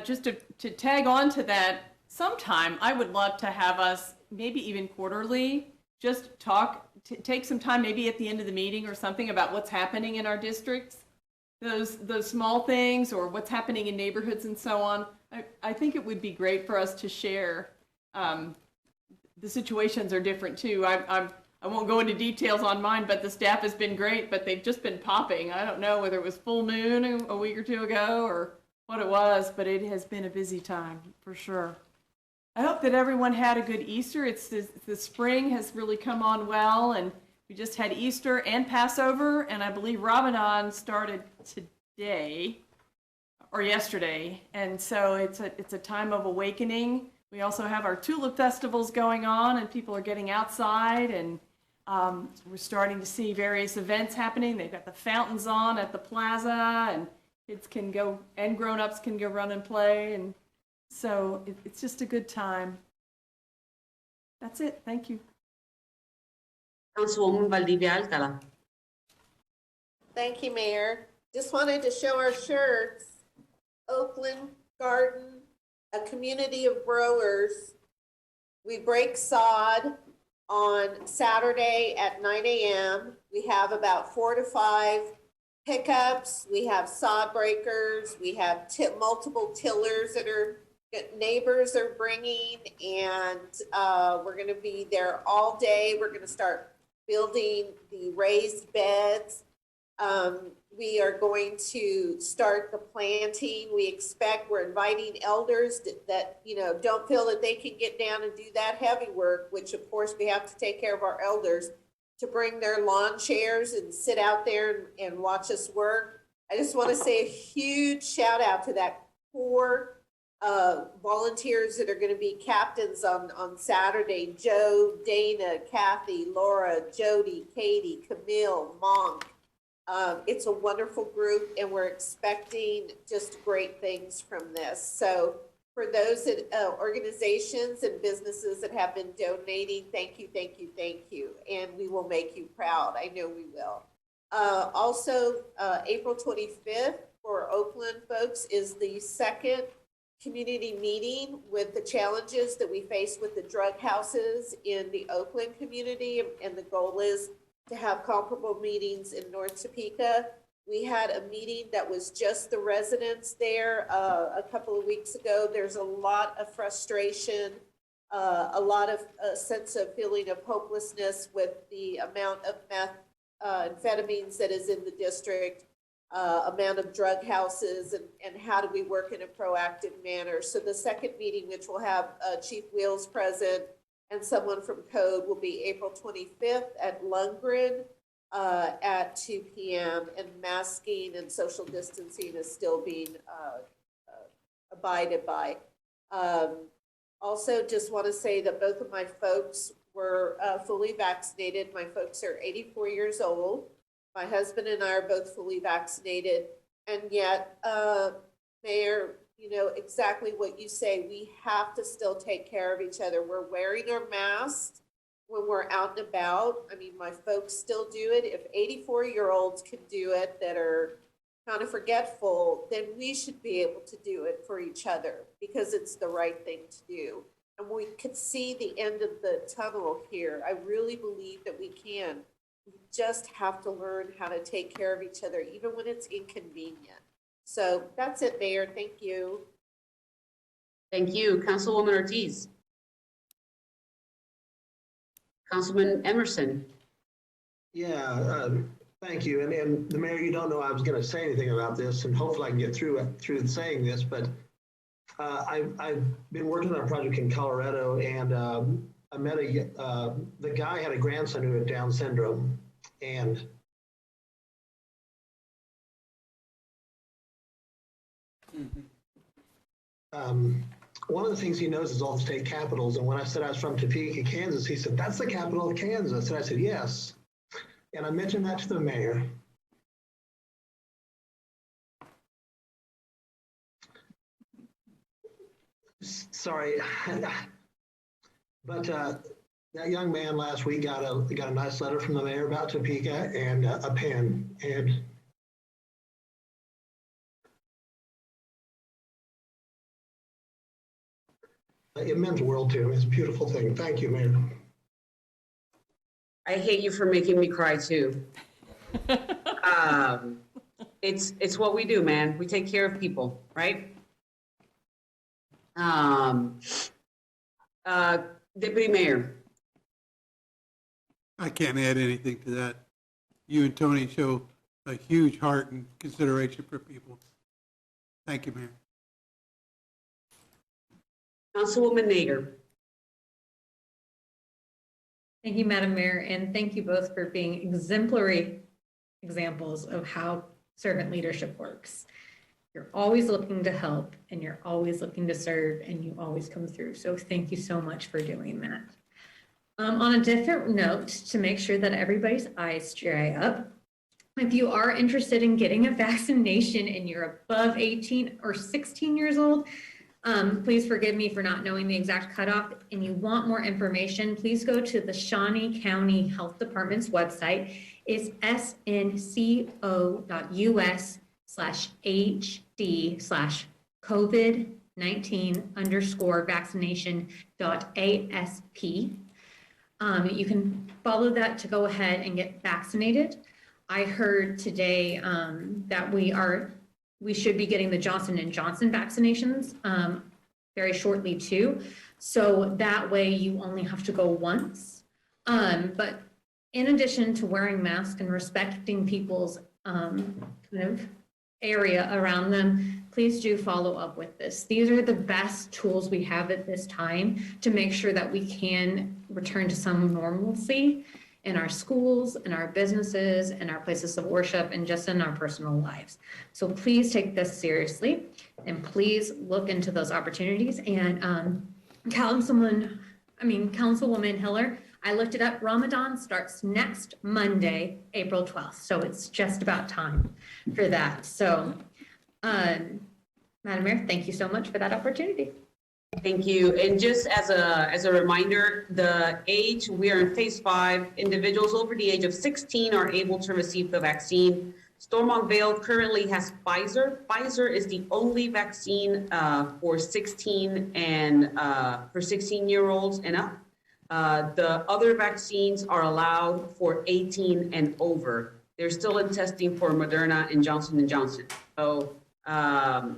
Just to tag on to that, sometime I would love to have us, maybe even quarterly, just take some time, maybe at the end of the meeting or something, about what's happening in our districts, those small things, or what's happening in neighborhoods and so on. I think it would be great for us to share. The situations are different too. I won't go into details on mine, but the staff has been great, but they've just been popping. I don't know whether it was full moon a week or two ago or what it was, but it has been a busy time for sure. I hope that everyone had a good Easter. The spring has really come on well, and we just had Easter and Passover, and I believe Ramadan started today or yesterday, and so it's a time of awakening. We also have our tulip festivals going on, and people are getting outside, and we're starting to see various events happening. They've got the fountains on at the plaza, and kids can go, and grown-ups can go run and play, and so it's just a good time. That's it. Thank you.
Councilwoman Valdivia Alcala.
Thank you, Mayor. Just wanted to show our shirts. Oakland Garden, a community of growers. We break sod on Saturday at 9 a.m. We have about 4 to 5 pickups. We have sod breakers. We have multiple tillers that our neighbors are bringing, and we're going to be there all day. We're going to start building the raised beds. We are going to start the planting. We're inviting elders that don't feel that they can get down and do that heavy work, which of course we have to take care of our elders, to bring their lawn chairs and sit out there and watch us work. I just want to say a huge shout out to that core volunteers that are going to be captains on Saturday: Joe, Dana, Kathy, Laura, Jody, Katie, Camille, Monk. It's a wonderful group, and we're expecting just great things from this. So for those organizations and businesses that have been donating, thank you, thank you, thank you. And we will make you proud. I know we will. Also, April 25th for Oakland folks is the second community meeting with the challenges that we face with the drug houses in the Oakland community. And the goal is to have comparable meetings in North Topeka. We had a meeting that was just the residents there a couple of weeks ago. There's a lot of frustration, a lot of sense of feeling of hopelessness with the amount of methamphetamines that is in the district, amount of drug houses, and how do we work in a proactive manner. So the second meeting, which will have Chief Wheels present and someone from Code, will be April 25th at Lundgren at 2 p.m. and masking and social distancing is still being abided by. Also, just want to say that both of my folks were fully vaccinated. My folks are 84 years old. My husband and I are both fully vaccinated, and yet, Mayor, exactly what you say, we have to still take care of each other. We're wearing our masks when we're out and about. I mean, my folks still do it. If 84-year-olds can do it that are kind of forgetful, then we should be able to do it for each other because it's the right thing to do. And we could see the end of the tunnel here. I really believe that we can. We just have to learn how to take care of each other, even when it's inconvenient. So that's it, Mayor. Thank you.
Thank you. Councilwoman Ortiz. Councilman Emerson.
Yeah, thank you. And the mayor, you don't know I was going to say anything about this, and hopefully I can get through saying this, but I've been working on a project in Colorado, and I met the guy had a grandson who had Down syndrome, and one of the things he knows is all the state capitals. And when I said I was from Topeka, Kansas, he said, "That's the capital of Kansas." And I said, "Yes." And I mentioned that to the mayor. Sorry. But that young man last week got a nice letter from the mayor about Topeka and a pen. And it meant the world to him. It's a beautiful thing. Thank you, Mayor.
I hate you for making me cry too. It's what we do, man. We take care of people, right? Deputy Mayor.
I can't add anything to that. You and Tony show a huge heart and consideration for people. Thank you, Mayor.
Councilwoman Nager.
Thank you, Madam Mayor, and thank you both for being exemplary examples of how servant leadership works. You're always looking to help, and you're always looking to serve, and you always come through. So thank you so much for doing that. On a different note, to make sure that everybody's eyes dry up, if you are interested in getting a vaccination and you're above 18 or 16 years old, please forgive me for not knowing the exact cutoff, and you want more information, please go to the Shawnee County Health Department's website. It's snco.us/hd/COVID-19_vaccination.asp. You can follow that to go ahead and get vaccinated. I heard today that we should be getting the Johnson & Johnson vaccinations very shortly too. So that way you only have to go once. But in addition to wearing masks and respecting people's kind of area around them, please do follow up with this. These are the best tools we have at this time to make sure that we can return to some normalcy in our schools, in our businesses, in our places of worship, and just in our personal lives. So please take this seriously, and please look into those opportunities. And Councilwoman Hiller, I looked it up. Ramadan starts next Monday, April 12th. So it's just about time for that. So, Madam Mayor, thank you so much for that opportunity.
Thank you. And just as a reminder, the age, we are in phase 5. Individuals over the age of 16 are able to receive the vaccine. Stormont Vale currently has Pfizer. Pfizer is the only vaccine for 16-year-olds and up. The other vaccines are allowed for 18 and over. They're still in testing for Moderna and Johnson & Johnson. So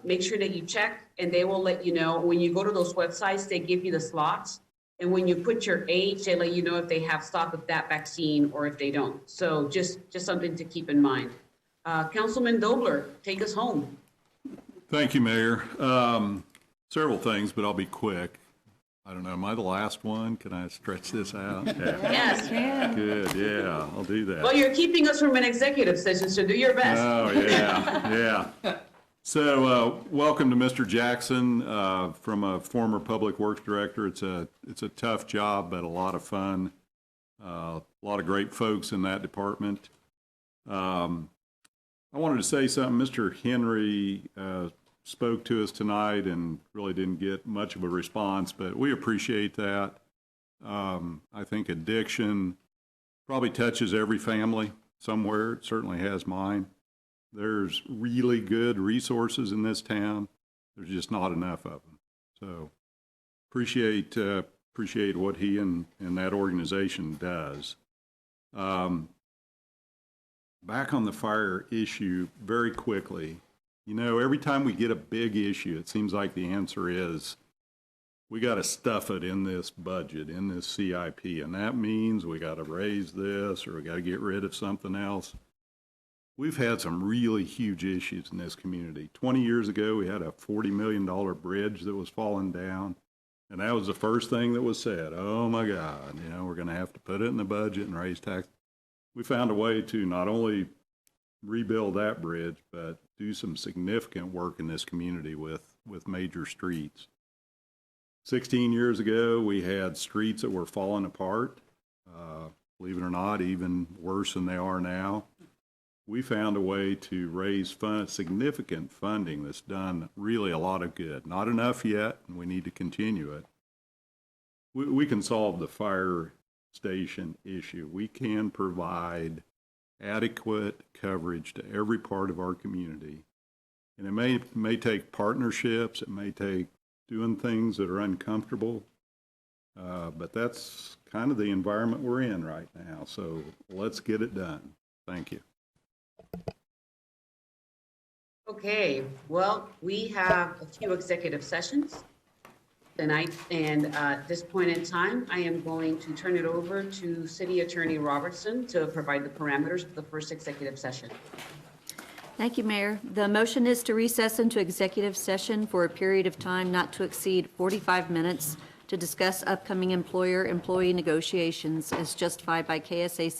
make sure that you check, and they will let you know. When you go to those websites, they give you the slots. And when you put your age, they let you know if they have stock of that vaccine or if they don't. So just something to keep in mind. Councilman Dobler, take us home.
Thank you, Mayor. Several things, but I'll be quick. I don't know, am I the last one? Can I stretch this out? Yeah.
Yes.
Good, yeah, I'll do that.
Well, you're keeping us from an executive session, so do your best.
Oh, yeah, yeah. So, welcome to Mr. Jackson from a former Public Works Director. It's a tough job, but a lot of fun. A lot of great folks in that department. I wanted to say something. Mr. Henry spoke to us tonight and really didn't get much of a response, but we appreciate that. I think addiction probably touches every family somewhere. It certainly has mine. There's really good resources in this town. There's just not enough of them. So appreciate what he and that organization does. Back on the fire issue very quickly. You know, every time we get a big issue, it seems like the answer is we got to stuff it in this budget, in this CIP, and that means we got to raise this or we got to get rid of something else. We've had some really huge issues in this community. 20 years ago, we had a $40 million bridge that was falling down, and that was the first thing that was said. Oh my God, you know, we're going to have to put it in the budget and raise taxes. We found a way to not only rebuild that bridge, but do some significant work in this community with major streets. 16 years ago, we had streets that were falling apart, believe it or not, even worse than they are now. We found a way to raise significant funding that's done really a lot of good. Not enough yet, and we need to continue it. We can solve the fire station issue. We can provide adequate coverage to every part of our community. And it may take partnerships, it may take doing things that are uncomfortable, but that's kind of the environment we're in right now. So let's get it done. Thank you.
Okay, well, we have a few executive sessions tonight, and at this point in time, I am going to turn it over to City Attorney Robertson to provide the parameters of the first executive session.
Thank you, Mayor. The motion is to recess into executive session for a period of time not to exceed 45 minutes to discuss upcoming employer-employee negotiations as justified by KSA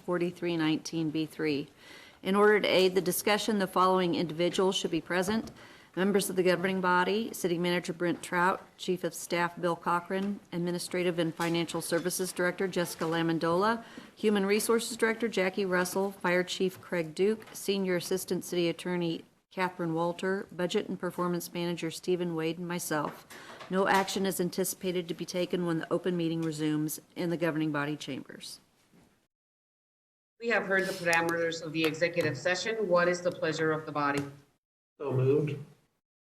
75-4319B3. In order to aid the discussion, the following individuals should be present: members of the governing body, City Manager Brent Trout, Chief of Staff Bill Cochran, Administrative and Financial Services Director Jessica Lamondola, Human Resources Director Jackie Russell, Fire Chief Craig Duke, Senior Assistant City Attorney Catherine Walter, Budget and Performance Manager Stephen Wade, and myself. No action is anticipated to be taken when the open meeting resumes in the governing body chambers.
We have heard the parameters of the executive session. What is the pleasure of the body?
So moved.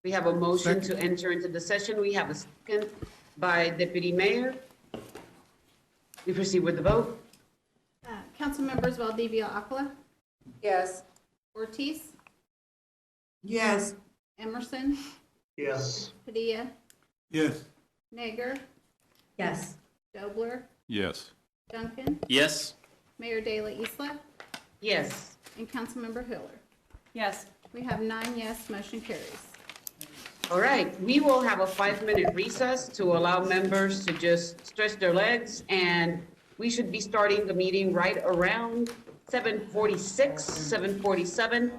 We have a motion to enter into the session. We have a second by Deputy Mayor. We proceed with the vote.
Council members Valdivia Aquila,
Yes.
Ortiz,
Yes.
Emerson,
Yes.
Padilla,
Yes.
Nager,
Yes.
Dobler,
Yes.
Duncan,
Yes.
Mayor De La Isla,
Yes.
and Councilmember Hiller.
Yes.
We have 9 yes, motion carries.
All right, we will have a 5-minute recess to allow members to just stretch their legs, and we should be starting the meeting right around 7:46, 7:47.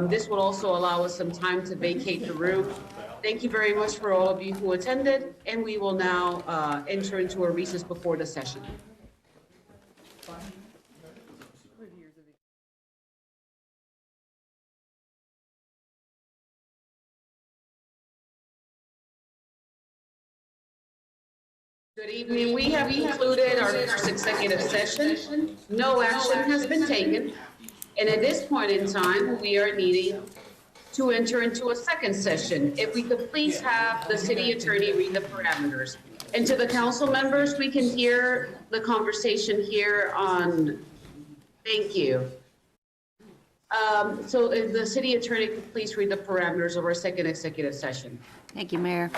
This will also allow us some time to vacate the room. Thank you very much for all of you who attended, and we will now enter into a recess before the session. Good evening. We have concluded our first executive session. No action has been taken. And at this point in time, we are needing to enter into a second session. If we could please have the city attorney read the parameters. And to the council members, we can hear the conversation here on, thank you. So if the city attorney could please read the parameters of our second executive session.
Thank you, Mayor.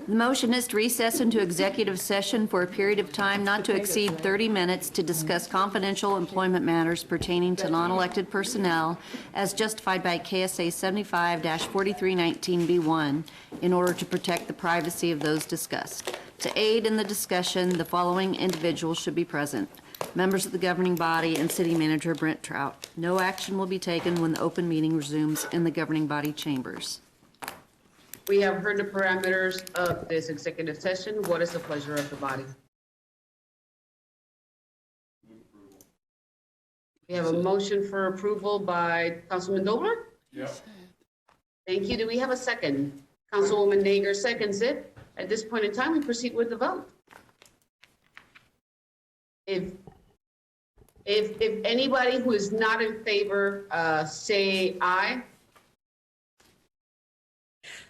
The motion is to recess into executive session for a period of time not to exceed 30 minutes to discuss confidential employment matters pertaining to non-elected personnel as justified by KSA 75-4319B1 in order to protect the privacy of those discussed. To aid in the discussion, the following individuals should be present: members of the governing body and City Manager Brent Trout. No action will be taken when the open meeting resumes in the governing body chambers.
We have heard the parameters of this executive session. What is the pleasure of the body? We have a motion for approval by Councilman Dobler?
Yes.
Thank you. Do we have a second? Councilwoman Nager seconds it. At this point in time, we proceed with the vote. If anybody who is not in favor, say aye.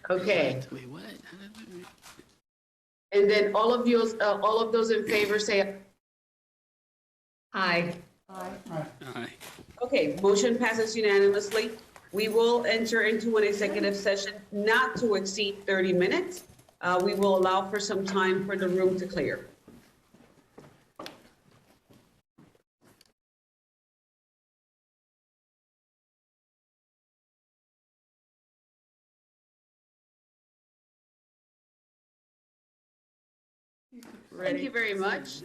Okay.
Wait, what?
And then all of those in favor say
Aye.
Aye.
okay, motion passes unanimously. We will enter into an executive session not to exceed 30 minutes. We will allow for some time for the room to clear. Thank you very much.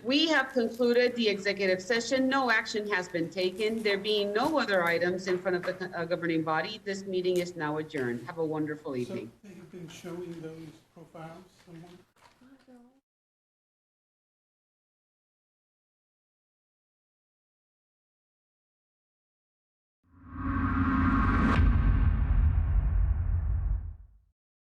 We have concluded the executive session. No action has been taken. There being no other items in front of the governing body, this meeting is now adjourned. Have a wonderful evening.
So they've been showing those profiles somewhere?